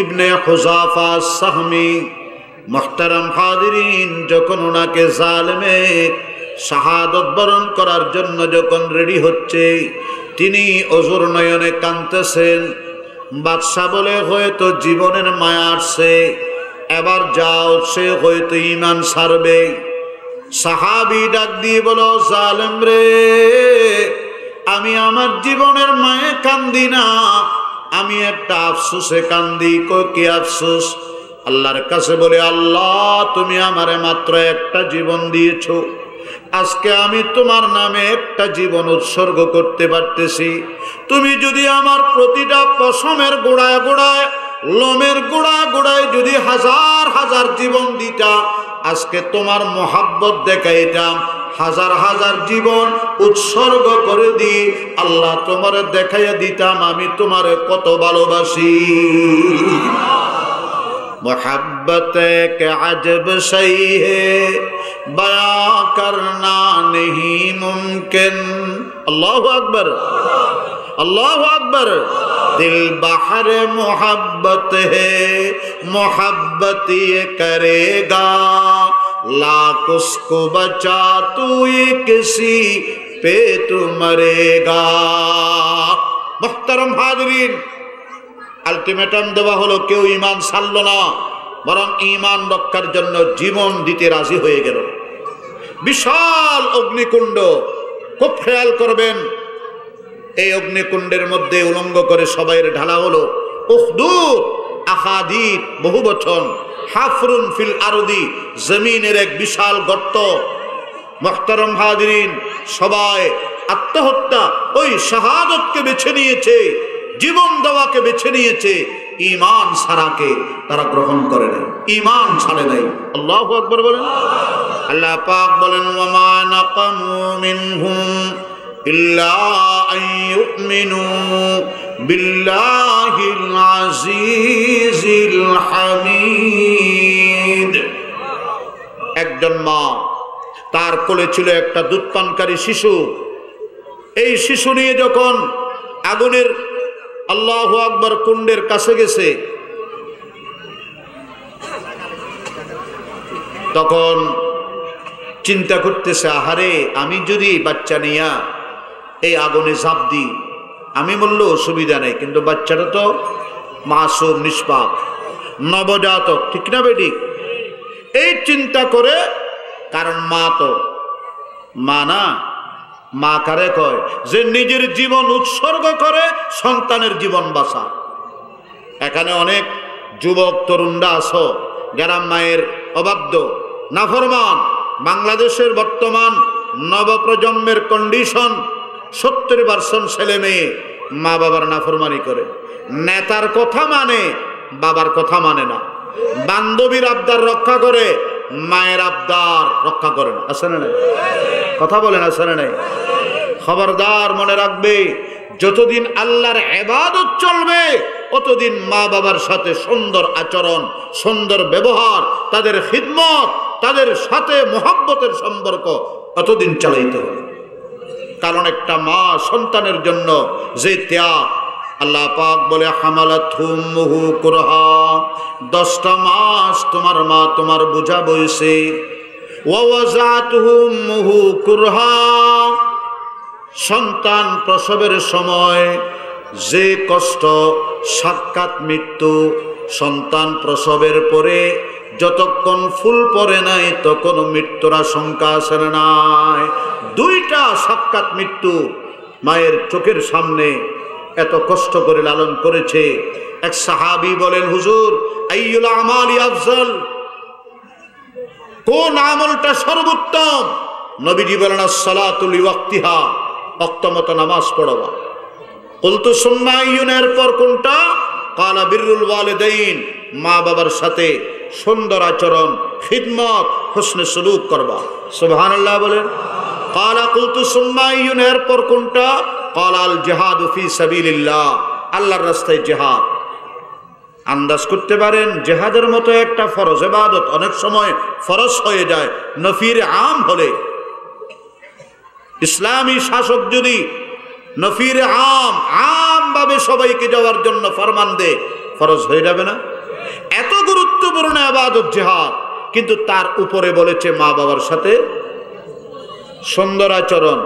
[SPEAKER 1] ইবনে হুযাফা সাহমি, মুহতারাম হাজিরিন, যখন ওনাকে জালেমে শাহাদাত বরণ করার জন্য যখন রেডি হচ্ছে, তিনি অজুর নয়নে কাঁদতেছেন। বাদশাহ বলে হয়তো জীবনের মায়া আসছে, এবার যাও, সে হয়তো ঈমান ছাড়বে। সাহাবী ডাক দিয়ে বলো, জালেম রে, আমি আমার জীবনের মায়ে কান্দি না, আমি একটা আফসোসে কান্দি। কি আফসোস? আল্লাহর কাছে বলে, আল্লাহ তুমি আমারে মাত্র একটা জীবন দিয়েছো, আজকে আমি তোমার নামে একটা জীবন উৎসর্গ করতে পারতেছি। তুমি যদি আমার প্রতিটা পশমের গোড়ায় গোড়ায়, লোমের গোড়ায় গোড়ায় যদি হাজার হাজার জীবন দিতা, আজকে তোমার মোহাব্বত দেখাইতাম, হাজার হাজার জীবন উৎসর্গ করে দি আল্লাহ তোমারে দেখাইয়া দিতাম আমি তোমারে কত ভালোবাসি। मोहब्बत के अजब सही है बयां करना नहीं मुमकिन। अल्लाहु अकबर, अल्लाहु अकबर। दिल बहर मोहब्बत है, मोहब्बत ये करेगा, लाख उसको बचा तू ये किसी पे तू मरेगा। मुहतरम हाजरीन, আলটিমেটাম দেওয়া হলো, কেউ ঈমান ছাড়ল না, বরং ঈমান রক্ষার জন্য জীবন দিতে রাজি হয়ে গেল। বিশাল অগ্নিকুণ্ড, খুব খেয়াল করবেন, এই অগ্নিকুণ্ডের মধ্যে উলঙ্গ করে সবাইয়ের ঢালা হলো। উখদুদ আহাদিদ বহু বচন, হাফরুন ফিল আরদি জমিনের এক বিশাল গর্ত। মুহতারাম হাজিরিন, সবাই আত্মহত্যা ওই শাহাদতকে বেছে নিয়েছে, জীবন দেওয়াকে বেছে নিয়েছে। ঈমান ছাড়াকে তারা গ্রহণ করে নাই, ঈমান ছাড়ে নাই। আল্লাহু আকবার বলেন। আল্লাহ পাক বলেন ওয়ামা নাকামু মিনহুম ইল্লা আন ইউমিনু বিল্লাহিল আজিজিল হামিদ। একজন মা, তার কোলে ছিল একটা দুধপানকারী শিশু। এই শিশু নিয়ে যখন আগুনের আল্লাহু আকবার কুণ্ডের কাছে গেছে, তখন চিন্তা করতেছে, আহারে আমি যদি বাচ্চা নিয়া এই আগুনে ঝাঁপ দিই, আমি বললো অসুবিধা নেই, কিন্তু বাচ্চাটা তো মাসুম, নিষ্পাপ, নবজাতক, ঠিক না বেঠিক? এই চিন্তা করে, কারণ মা তো মা না, মা কারে কয় যে নিজের জীবন উৎসর্গ করে সন্তানের জীবন বাঁচা। এখানে অনেক যুবক তরুণরা আছো যারা মায়ের অবাধ্য, নাফরমান। বাংলাদেশের বর্তমান নবপ্রজন্মের কন্ডিশন, 70% ছেলে মেয়ে মা বাবার নাফরমানি করে। নেতার কথা মানে, বাবার কথা মানে না। বান্ধবীর আবদার রক্ষা করে, মায়ের আবদার রক্ষা করে না। আছে না নাই? কথা বলেন, আছে না নাই? খবরদার, মনে রাখবে, যতদিন আল্লাহর ইবাদত চলবে ততদিন মা বাবার সাথে সুন্দর আচরণ, সুন্দর ব্যবহার, তাদের খিদমত, তাদের সাথে মোহাব্বতের সম্পর্ক ততদিন চালাইতে হবে। কারণ একটা মা সন্তানের জন্য যে ত্যাগ, আল্লাহ পাক বলে হামালাতহু উম্মুহু কুরহা, 10টা মাস তোমার মা তোমার বোঝা বইছে। ওয়া ওয়াজাতুহু উম্মুহু কুরহা, সন্তান প্রসবের সময় যে কষ্ট, সাক্ষাৎ মৃত্যু। সন্তান প্রসবের পরে যতক্ষণ ফুল পড়ে নাই তখন মৃত্যুর আশঙ্কা আছে না নাই? 2টা সাক্ষাৎ মৃত্যু মায়ের চোখের সামনে এত কষ্ট করে লালন করেছে। এক সাহাবী বলেন, হুজুর আইয়ুল আমালি আফজল, কোন আমলটা সর্বোত্তম? নবীজি বলেন আসসালাতু লিওয়াক্তিহা, ওয়াক্তমতো নামাজ পড়বা। কুলতু সুম্মা আইয়ুন, এরপর কোনটা? ক্বালা বিররুল ওয়ালিদাইন, মা বাবার সাথে সুন্দর আচরণ, খিদমত, হুসনে সুলুক করবা। সুবহানাল্লাহ বলেন। ক্বালা কুলতু সুম্মা আইয়ুন, এরপর কোনটা? ক্বালা আল জিহাদু ফি সাবিলিল্লাহ, আল্লাহর রাস্তায় জিহাদ। আন্দাজ করতে পারেন, জিহাদের মতো একটা ফরজ ইবাদত অনেক সময় ফরজ হয়ে যায় নফির আম হলে। ইসলামী শাসক যদি নফির আম ভাবে সবাইকে যাওয়ার জন্য ফরমান দে, ফরজ হয়ে যাবে না? এত গুরুত্বপূর্ণ ইবাদত জিহাদ, কিন্তু তার উপরে বলেছে মা বাবার সাথে সুন্দর আচরণ,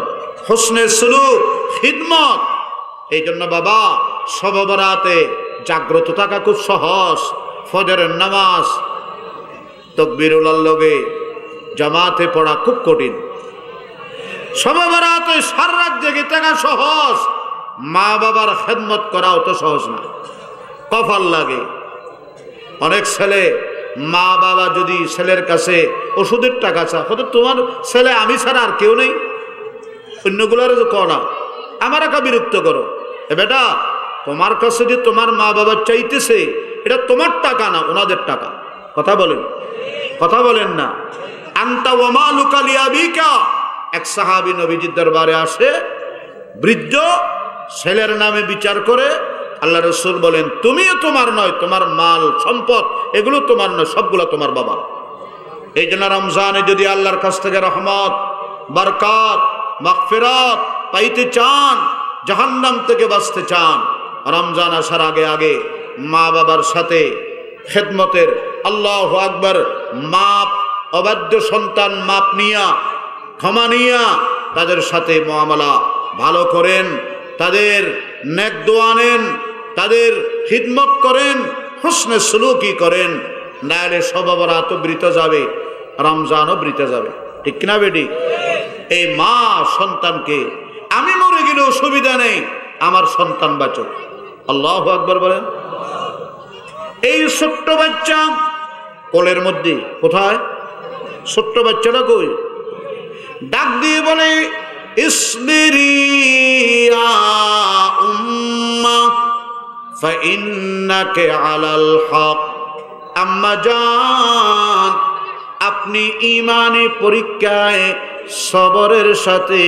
[SPEAKER 1] হুসনে সুলুক, খিদমত। এই জন্য বাবা, শবে বরাতে জাগ্রত থাকা খুব সহজ। ফজরের নামাজ তাকবীরুল লগে জামাতে পড়া খুব কঠিন। শবে বরাতে সারা রাত জেগে থাকা সহজ, মা বাবার খেদমত করাও তো সহজ না, কপাল লাগে। অনেক ছেলে, মা বাবা যদি ছেলের কাছে ওষুধের টাকা চা, হয়তো তোমার ছেলে আমি ছাড়া আর কেউ নেই, অন্যগুলার কো না, আমার একা বিরক্ত করো। এ বেটা, তোমার কাছে যে তোমার মা বাবা চাইতেছে, এটা তোমার টাকা না, ওনাদের টাকা। কথা বলেন, কথা বলেন না। আনতা ওয়া মালুকা লিআবিকা, এক সাহাবী নবীজির দরবারে আসে, বৃদ্ধ, ছেলের নামে বিচার করে। আল্লাহ রাসূল বলেন, তুমিও তোমার নয়, তোমার মাল সম্পদ এগুলো তোমার নয়, সবগুলো তোমার বাবা। এই জন্য রমজানে যদি আল্লাহর কাছ থেকে রহমত, বরকত, মাগফিরাত পাইতে চান, জাহান্নাম থেকে বাঁচতে চান, রমজান আসার আগে আগে মা বাবার সাথে খেদমতের, আল্লাহু আকবার, মাপ, অবাধ্য সন্তান মাপ নিয়া, ক্ষমা নিয়া তাদের সাথে মুআমালা ভালো করেন, তাদের নেক দোয়া নেন, তাদের খিদমত করেন, হুসনে সুলুকি করেন। নাহলে শবে বরাতও বৃথা যাবে, রমজানও বৃথা যাবে। ঠিক কিনা বেটি? এই মা সন্তানকে, আমি মরে গেলে অসুবিধা নেই, আমার সন্তান বাঁচুক। আল্লাহু আকবার বলেন। এই ছোট্ট বাচ্চা কোলের মধ্যে, কোথায় ছোট্ট বাচ্চাটা কই, ডাক দিয়ে বলে ইসবিরি ইয়া উম্মা ফাইন্নাকা আলাল হক। আম্মা জান, আপনি ঈমানি পরীক্ষায় সবরের সাথে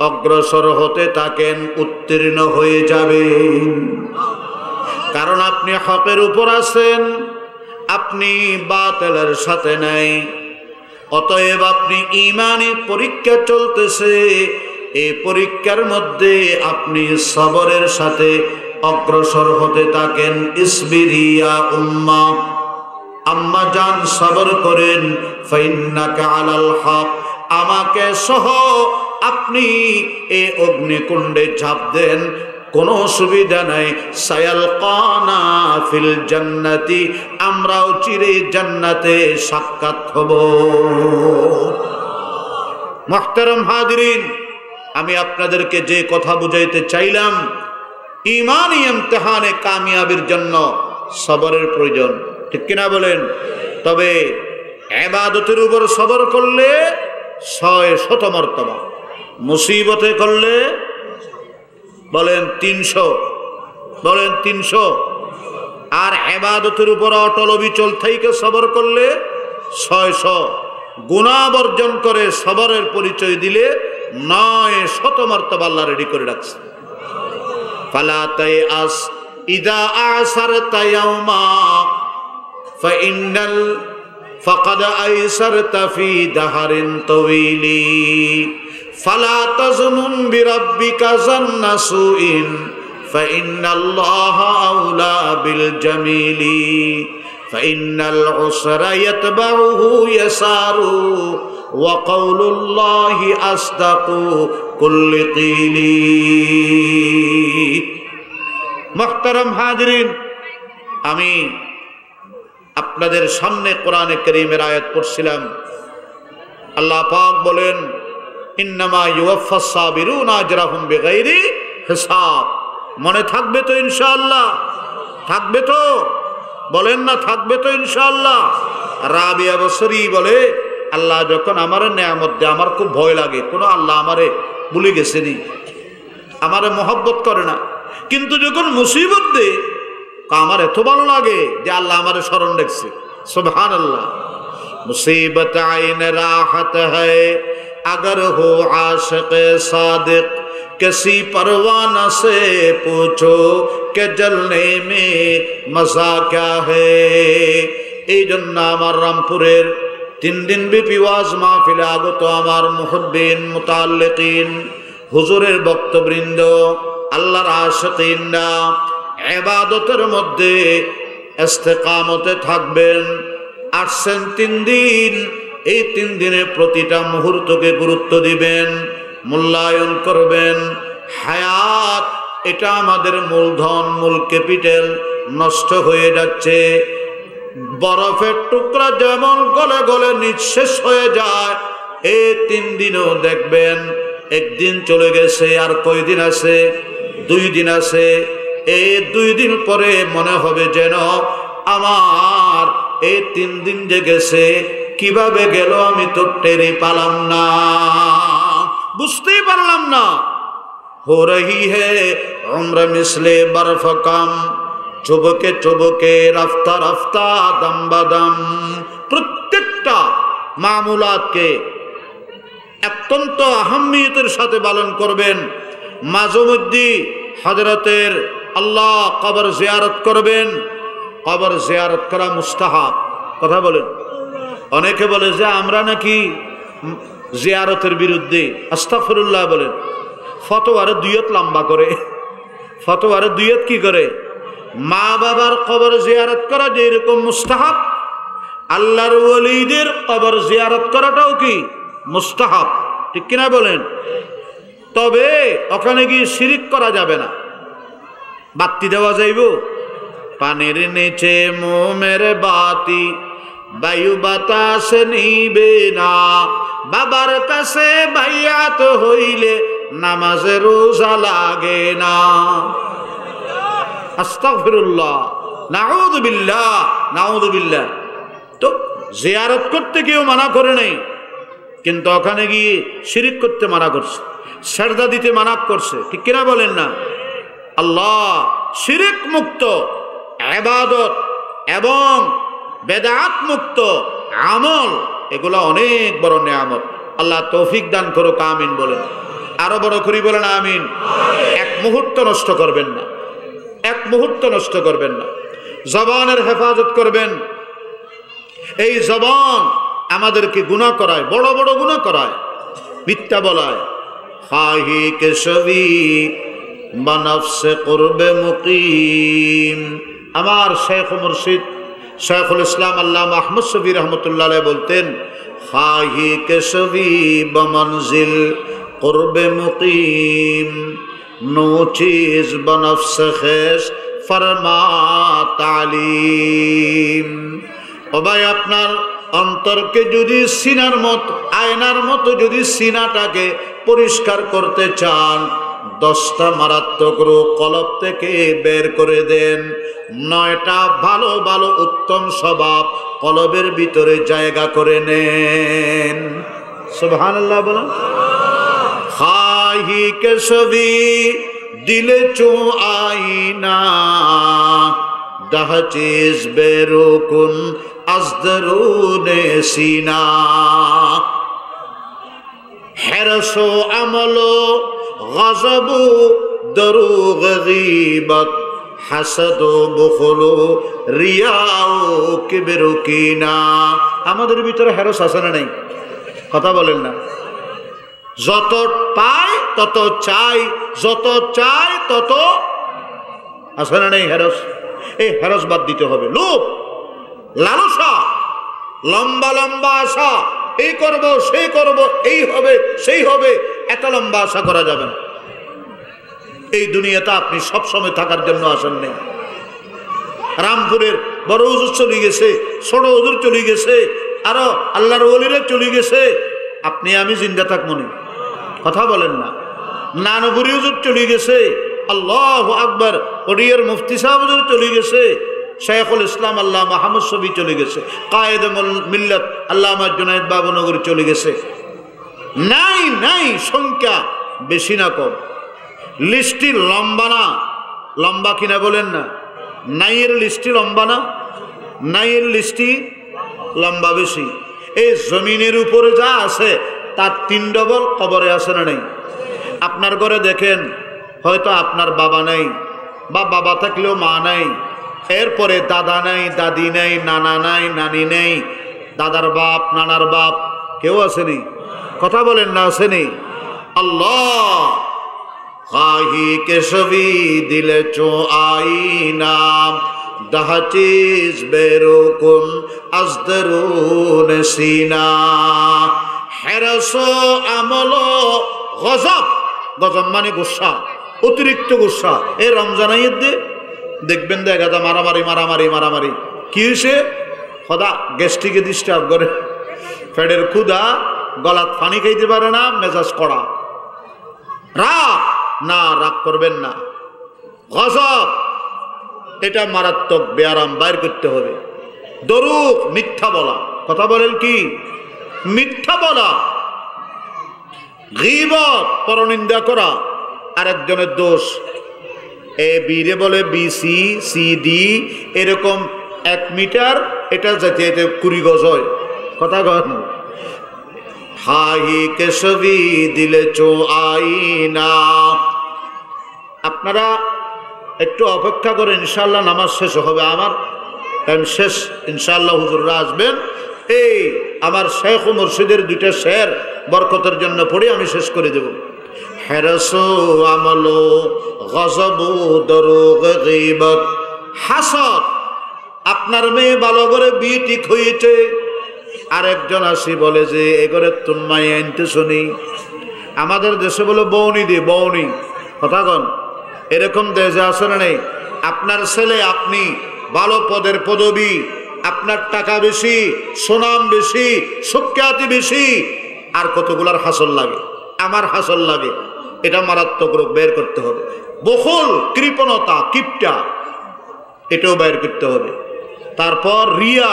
[SPEAKER 1] অগ্রসর হতে থাকেন, উত্তীর্ণ হয়ে যাবেন। কারণ আপনি হকের উপর আছেন, আপনি বাতিলের সাথে নাই। অতএব আপনি ঈমানি পরীক্ষা চলতেছে, এই পরীক্ষার মধ্যে আপনি সবরের সাথে অগ্রসর হতে থাকেন। ইসবিরি ইয়া উম্মা, আম্মা জান সবর করেন। ফাইন্নাকা আলাল হক, আমাকে সহ আপনি এই অগ্নিকুণ্ডে ঝাঁপ দেন, কোনো অসুবিধা নাই। সায়ালকানা ফিল জান্নাতি, আমরাও চিরে জান্নাতে সাক্ষাৎ হব। মুহতারাম হাজিরিন, আমি আপনাদেরকে যে কথা বুঝাইতে চাইলাম, ঈমানি ইমতিহানে কামিয়াবির জন্য সবরের প্রয়োজন, ঠিক কিনা বলেন? তবে ইবাদতের উপর সবর করলে 600 মর্তবা, মুসিবতে করলে বলেন 300, বলেন 300। আর ইবাদতের উপর অটল অবিচল থেকে সবর করলে 600। গুনাহ বর্জন করে সবরের পরিচয় দিলে 900 মর্তবা আল্লাহ রেডি করে রাখছে। ফালা তাইআস ইযা আসারতা ইয়াওমা ফাইন্নাল ফাকাদ আইসারতা ফি দাহরিন তাওয়িলি ফালা তাজনুন বিরাব্বিকা যান্না সুইন ফাইন্নাল্লাহা আউলা বিল জামিলি ফাইন্নাল উসরা ইয়াতবাউহু ইয়াসারু ওয়া কাউলুল্লাহি আসদাকু কুল্লি কিলি। মুহতারাম হাজিরিন, আমি আপনাদের সামনে কোরআনে কারীমের আয়াত পড়ছিলাম। আল্লাহ পাক বলেন ইন্নামা ইউওয়াফাস সাবিরুনা আজরাহুম বিগাইরি হিসাব। মনে থাকবে তো ইনশাআল্লাহ? থাকবে তো? বলেন না থাকবে তো ইনশাআল্লাহ? রাবিয়া বসরি বলে, আল্লাহ যখন আমার নেয়ামত দেয় আমার খুব ভয় লাগে, কোনো আল্লাহ আমারে ভুলে গেছেনি, আমারে মহব্বত করে না। কিন্তু যখন মুসিবত দেয় আমার এত ভালো লাগে যে আল্লাহ আমারে স্মরণ রাখছে। সুবহানাল্লাহ। मुसीबत आइन राहत है अगर हो आशिक सादिक किसी परवाना से पूछो के जलने में मजा क्या है। এই জন্য আমার রামপুরের 3 দিন ব্যাপী ওয়াজ মাহফিলে আগত আমার মুহিব্বিন মুতাআল্লিকিন হুজুরের ভক্তবৃন্দ, আল্লাহর আশিকিনরা ইবাদতের মধ্যে ইস্তেকামতে থাকবেন। আসছেন 3 দিন, এই 3 দিনে প্রতিটা মুহূর্তকে গুরুত্ব দিবেন, মূল্যায়ন করবেন। হায়াত এটা আমাদের মূলধন, মূল ক্যাপিটাল, নষ্ট হয়ে যাচ্ছে। বরফের টুকরা যেমন গলে গলে নিঃশেষ হয়ে যায়, এই 3 দিনও দেখবেন একদিন চলে গেছে, আর কয়দিন আছে? 2 দিন আছে। এই 2 দিন পরে মনে হবে যেন আমার এই 3 দিন যে গেছে কিভাবে গেল আমি তো টেরি পালাম না, বুঝতেই পারলাম না। हो रही है उम्र मिसले बर्फ कम চুবকে চুবকে রাফতা রাফতা দম বাদম। প্রত্যেকটা মামুলাতকে অত্যন্ত আহম্মিয়তের সাথে পালন করবেন। মাঝে মধ্যে হযরতের আল্লাহ কবর জিয়ারত করবেন। কবর জিয়ারত করা মুস্তাহাব। কথা বলেন। অনেকে বলে যে আমরা নাকি জিয়ারতের বিরুদ্ধে। আস্তাগফিরুল্লাহ বলেন। ফতোয়ারে দুইয়ত লম্বা করে, ফতোয়ারে দুইয়ত কি করে? মা বাবার কবর জিয়ারত করা যেরকম মুস্তাহাব, আল্লাহর ওলিদের কবর জিয়ারত করাটাও কি মুস্তাহাব, ঠিক কিনা বলেন? তবে ওখানে গিয়ে শিরিক করা যাবে না। বাতি দেওয়া যাইব? পানির নিচে মোমের বাতি বায়ু বাতাস নিবে না, বাবার কাছে বাইয়াত হইলে নামাজে রোজা লাগে না। আস্তাগফিরুল্লাহ, নাউযুবিল্লাহ, নাউযুবিল্লাহ। তো জিয়ারত করতে কেউ মানা করে নাই, কিন্তু ওখানে গিয়ে শিরিক করতে মানা করছে, সেজদা দিতে মানা করছে, ঠিক কিনা বলেন না? আল্লাহ শিরিক মুক্ত ইবাদত এবং বেদাত মুক্ত আমল, এগুলো অনেক বড় নিয়ামত। আল্লাহ তৌফিক দান করুক, আমিন বলেন। আরো বড় করি বলেন আমিন। এক মুহূর্ত নষ্ট করবেন না, এক মুহূর্ত নষ্ট করবেন না। জবানের হেফাজত করবেন। এই জবান আমাদেরকে গুনাহ করায়, বড় বড় গুনাহ করায়, মিথ্যা বলায়। খাহি কেশবি বানফসে করবে মুকিম। আমার শেখ মুর্শিদ শেখুল ইসলাম আল্লামা আহমদ শফি রহমতুল্লাহ আলাইহি বলতেন, খাহি কেশবি বমনজিল করবে মুকিম, নো চিজ বনফসে খেস ফরমা তালিম। ও ভাই, আপনার অন্তরকে যদি সিনার মতো, আয়নার মতো যদি সিনাটাকে পরিষ্কার করতে চান, 10টা মারাত্মক রোগ কলব থেকে বের করে দেন। 9টা ভালো ভালো উত্তম স্বভাব কলবের ভিতরে জায়গা করে নেন। সুবহানাল্লাহ বলেন। খাহি কে ছবি দিলে চো আইনা, দাহ চিজ বেরুকুন আজদরুনে সিনা। হেরসো আমলো গজবু দরুগ গীবত, হাসদ বুখলু রিয়াও কিবরু কিনা। আমাদের ভিতরে হেরস আছে না নেই? কথা বলেন না। যত পাই তত চাই, যত চাই তত আছে না নেই হেরস? এই হেরস বাদ দিতে হবে। লোভ, লালসা, লম্বা লম্বা আশা, এই করব সেই করব, এই হবে সেই হবে, এত লম্বা আশা করা যাবে না। এই দুনিয়াতে আপনি সব সময় থাকার জন্য আসেন নেই। রামপুরের বড় হুজুর চলে গেছে, ছোট হুজুর চলে গেছে, আরো আল্লাহর ওলিরা চলে গেছে, আপনি আমি জিন্দা থাকবো না। কথা বলেন না। নানপুরি হুজুর চলে গেছে, আল্লাহু আকবার, ওড়িয়ার মুফতি সাহেব হুজুর চলে গেছে, শেখুল ইসলাম আল্লামা আহমদ শফি চলে গেছে, কায়েদে মিল্লাত আল্লামা জুনায়েদ বাবনগরী চলে গেছে। নাই নাই সংখ্যা বেশি না কম। লিস্টটি লম্বা না, লম্বা কিনা বলেন না। নাইয়ের লিস্টটি লম্বা না, নাইয়ের লিস্টটি লম্বা বেশি। এই জমিনের উপরে যা আছে তার 3 ডবল কবরে আছে না নেই? আপনার ঘরে দেখেন, হয়তো আপনার বাবা নেই, বা বাবা থাকলেও মা নাই, এরপরে দাদা নাই, দাদি নেই, নানা নাই, নানি নেই, দাদার বাপ, নানার বাপ কেউ আসেনি। কথা বলেন না, আসেনি? আল্লাহ খাহি কে ছবি দিলে চো আইনা, দাহ চিজ বেরুকুন আজদরুন সিনা। হেরসো আমলো গজব, গজব মানে গুসা, অতিরিক্ত গুসা। এই রমজান ঈদে দেখবেন দেখা যায় মারামারি মারামারি মারামারি। কি হয়েছে? খোদা গ্যাস্ট্রিকে ডিস্টার্ব করে, পেটের ক্ষুধা, গলাত পানি খাইতে পারে না, মেজাজ কড়া। রাগ না, রাগ করবেন না। গজব এটা মারাত্মক ব্যায়াম, বাইর করতে হবে। দরুক মিথ্যা বলা, কথা বলেন কি? মিথ্যা বলা। গীবত পরনিন্দা করা, আরেকজনের দোষ। এ বীরে বলে BC CD, এরকম 1 মিটার, এটা যাতে 20 গজ হয়। কথা কন। হাহি কেশবি দিলে চো আইনা। আপনারা একটু অপেক্ষা করে, ইনশাল্লাহ নামাজ শেষ হবে। আমার টাইম শেষ, ইনশাল্লাহ হুজুররা আসবেন। এই আমার শেখ ও মুর্শিদের 2টা শের বরকতের জন্য পড়ে আমি শেষ করে দেব। হেরসো আমলো গজবু দরুগ গীবত, হাসদ। আপনার মেয়ে ভালো করে বিয়ে ঠিক হয়েছে, আরেকজন আসি বলে যে এ করে তুমাই আনতে শুনি। আমাদের দেশে বলে বৌনি দি, বৌনি। কথা কন, এরকম দেশে আসে না নেই? আপনার ছেলে, আপনি ভালো পদের পদবী, আপনার টাকা বেশি, সুনাম বেশি, সুখ্যাতি বেশি, আর কতগুলার হাসল লাগে। আমার হাসল লাগে, এটা মারাত্মক রোগ, বের করতে হবে। বখল, কৃপণতা, কিপটা, এটাও বের করতে হবে। তারপর রিয়া,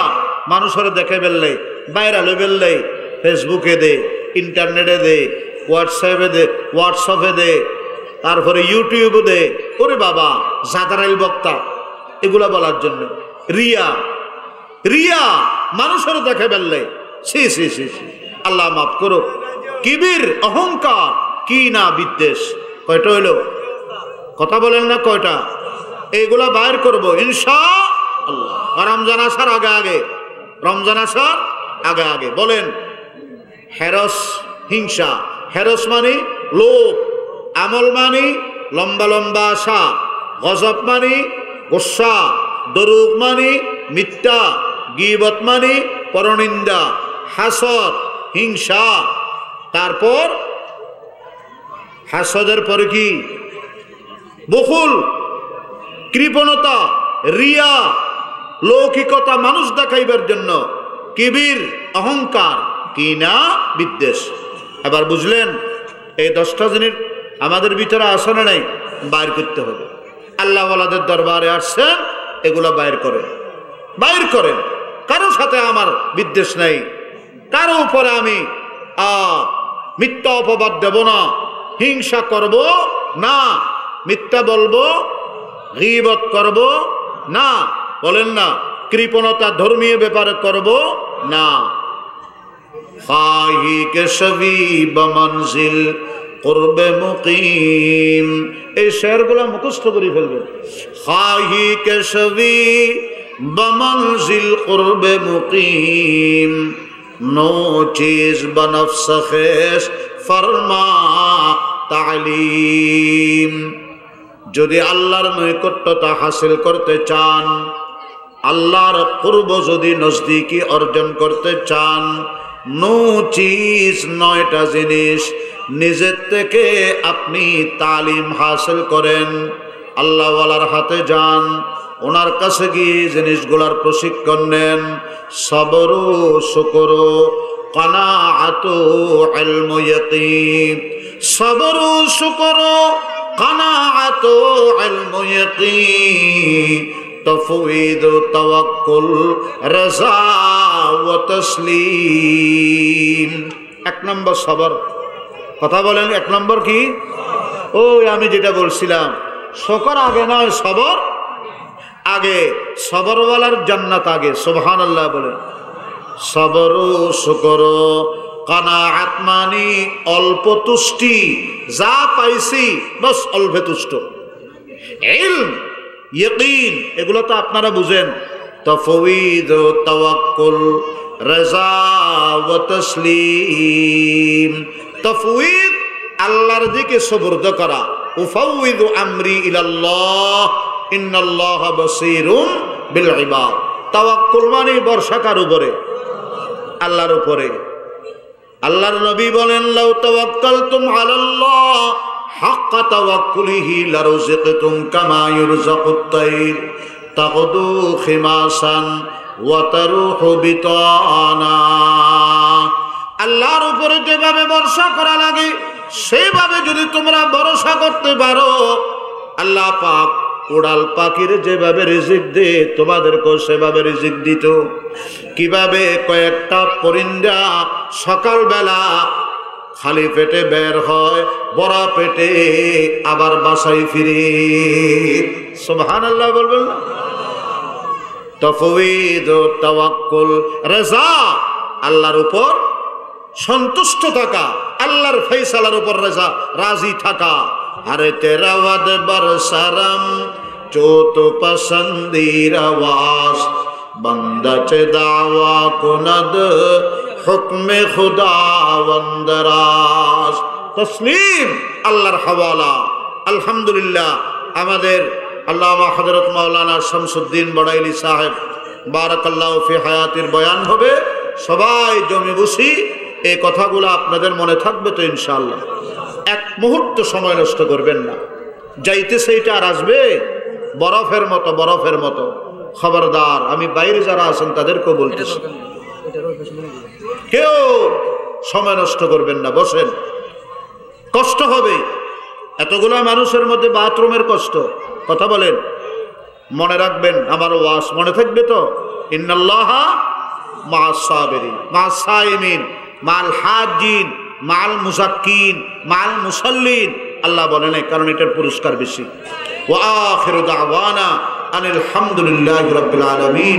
[SPEAKER 1] মানুষের দেখে ফেললে, ভাইরাল হয়ে ফেললে, ফেসবুকে দে, ইন্টারনেটে দে, হোয়াটসঅ্যাপে দে, তারপরে ইউটিউবে দে, ওরে বাবা জাদারাইল বক্তা, এগুলা বলার জন্য রিয়া। রিয়া মানুষের দেখে ফেললে, ছি ছি ছি ছি, আল্লাহ মাফ করো। কিবির, অহংকার, কি না বিদ্বেষ, কয়টা হইল? কথা বলেন না কয়টা? এইগুলা বাইর করবো ইনশাআল্লাহ। রমজান আসার আগে আগে, রমজান আসার আগে আগে। বলেন হেরস, হিংসা। হেরস মানে লোভ, আমল মানে লম্বা লম্বা আশা, গজব মানে গোসা, দরুগ মানে মিথ্যা, গীবত মানে পরনিন্দা, হাসদ, হিংসা। তারপর হাসদের পরে কি? বখুল, কৃপণতা, রিয়া, লৌকিকতা, মানুষ দেখাইবার জন্য, কিবির, অহংকার, কিনা বিদ্বেষ। এবার বুঝলেন এই 10টা জিনিস আমাদের ভিতরে আসে না নাই? বাইর করতে হবে। আল্লাহ ওয়ালাদের দরবারে আসছেন, এগুলা বাইর করেন, বাইর করেন। কারো সাথে আমার বিদ্বেষ নেই, কারো উপরে আমি মিথ্যা অপবাদ দেব না, হিংসা করব না, মিথ্যা বলবো, গীবত করব না, বলেন না, কৃপণতা ধর্মীয় ব্যাপারে করব না। খাহি কেশবি বমনজিল কুরবে মুকিম, এই শেরগুলো মুখস্থ করে ফেলবেন। খাহি কেশবি বমনজিল কুরবে মুকিম, নো চিজ বনফস খেস ফরমা তালিম। যদি আল্লাহর নৈকট্যতা হাসিল করতে চান, আল্লাহর কুরব যদি নজদিকি অর্জন করতে চান, নো চিজ, 9টা জিনিস নিজের থেকে আপনি তালিম হাসিল করেন। আল্লাহওয়ালার হাতে যান, ওনার কাছে গিয়ে জিনিসগুলার প্রশিক্ষণ নেন। সবরু শুকরু কানাআতু ইলমু ইয়াকিন, সবরু শুকরু কানাআতু ইলমু ইয়াকিন, তফউইদ তাওয়াক্কুল রাজা ওয়া তাসলিম। 1 নম্বর সবর। কথা বলেন 1 নম্বর কি? ওই আমি যেটা বলছিলাম, শুকর আগে নয়, সবর আগে। সবরওয়ালার জান্নাত আগে। সুবহানাল্লাহ বলেন। সবরু শুকরু কানাআত মানে অল্প তুষ্টি, যা পাইছি বাস অল্পে তুষ্ট। ইলম, ইয়াকিন, এগুলো তো আপনারা বুঝেন। তাফউইদ, তাওয়াক্কুল, রাজা ওয়া তাসলিম। তাফউইদ, আল্লাহর দিকে সুবর্দ করা। উফাউইদু আমরি ইলাল্লাহ ইন্নাল্লাহা বাসীরুম বিল ইবাদ। তাওয়াক্কুল মানে ভরসা কার উপরে? আল্লাহর উপরে। আল্লাহর নবী বলেন, লাউ তাওয়াক্কালতুম আলাল্লাহ হাক্কা তাওয়াক্কুলিহি লারুযিকতুম কামা ইউরযাকুত তাইর তাগদু খিমাসান ওয়া তারুহু বিতানা। আল্লাহর উপরে যেভাবে ভরসা করা লাগে সেভাবে যদি তোমরা ভরসা করতে পারো, আল্লাহ পাক উড়াল পাখির যেভাবে রিজিক দে তোমাদেরকে সেভাবে রিজিক দিত। কিভাবে? কয়েকটা পরিন্দা সকালবেলা খালি পেটে বের হয়, বড় পেটে আবার বাসায় ফিরে। সুবহানাল্লাহ বলবেন না? তাফউইদ, তাওয়াক্কুল, রাজা, আল্লাহর উপর সন্তুষ্ট থাকা, আল্লাহর ফয়সালার উপর রাজা, রাজি থাকা। আরে তেরা ওয়াদ বরসরম जो तो पसंदीर आवाज बंदा चे दावा कुनद हुक्म खुदा वंदराज। तस्लीम, আল্লাহর হাওয়ালা। আলহামদুলিল্লাহ, আমাদের আল্লামা হযরত মাওলানা শামসুদ্দিন বড়াইলি সাহেব বারাকাল্লাহু ফি হায়াতির বয়ান হবে। সবাই জমি বসি, এই কথাগুলো আপনাদের মনে থাকবে তো ইনশাআল্লাহ। এক মুহূর্ত সময় নষ্ট করবেন না। যাইতে সেইটা আর আসবে বরফের মতো, বরফের মতো। খবরদার, আমি বাইরে যারা আছেন তাদেরকেও বলতেছি, কেউ সময় নষ্ট করবেন না। বসেন, কষ্ট হবে, এতগুলা মানুষের মধ্যে বাথরুমের কষ্ট, কথা বলেন। মনে রাখবেন, আমার ওয়াজ মনে থাকবে তো? ইন্নাল্লাহা মা'আস সাবিরিন, মা'আস সাইমিন, মা'আল হাজিন, মা'আল মুযাক্কিন, মা'আল মুসাল্লিন। আল্লাহ বলেন, কারণ এটার পুরস্কার বেশি। ওয়া আখিরু দাওয়ানা আনিল হামদুলিল্লাহি রাব্বিল আলামিন।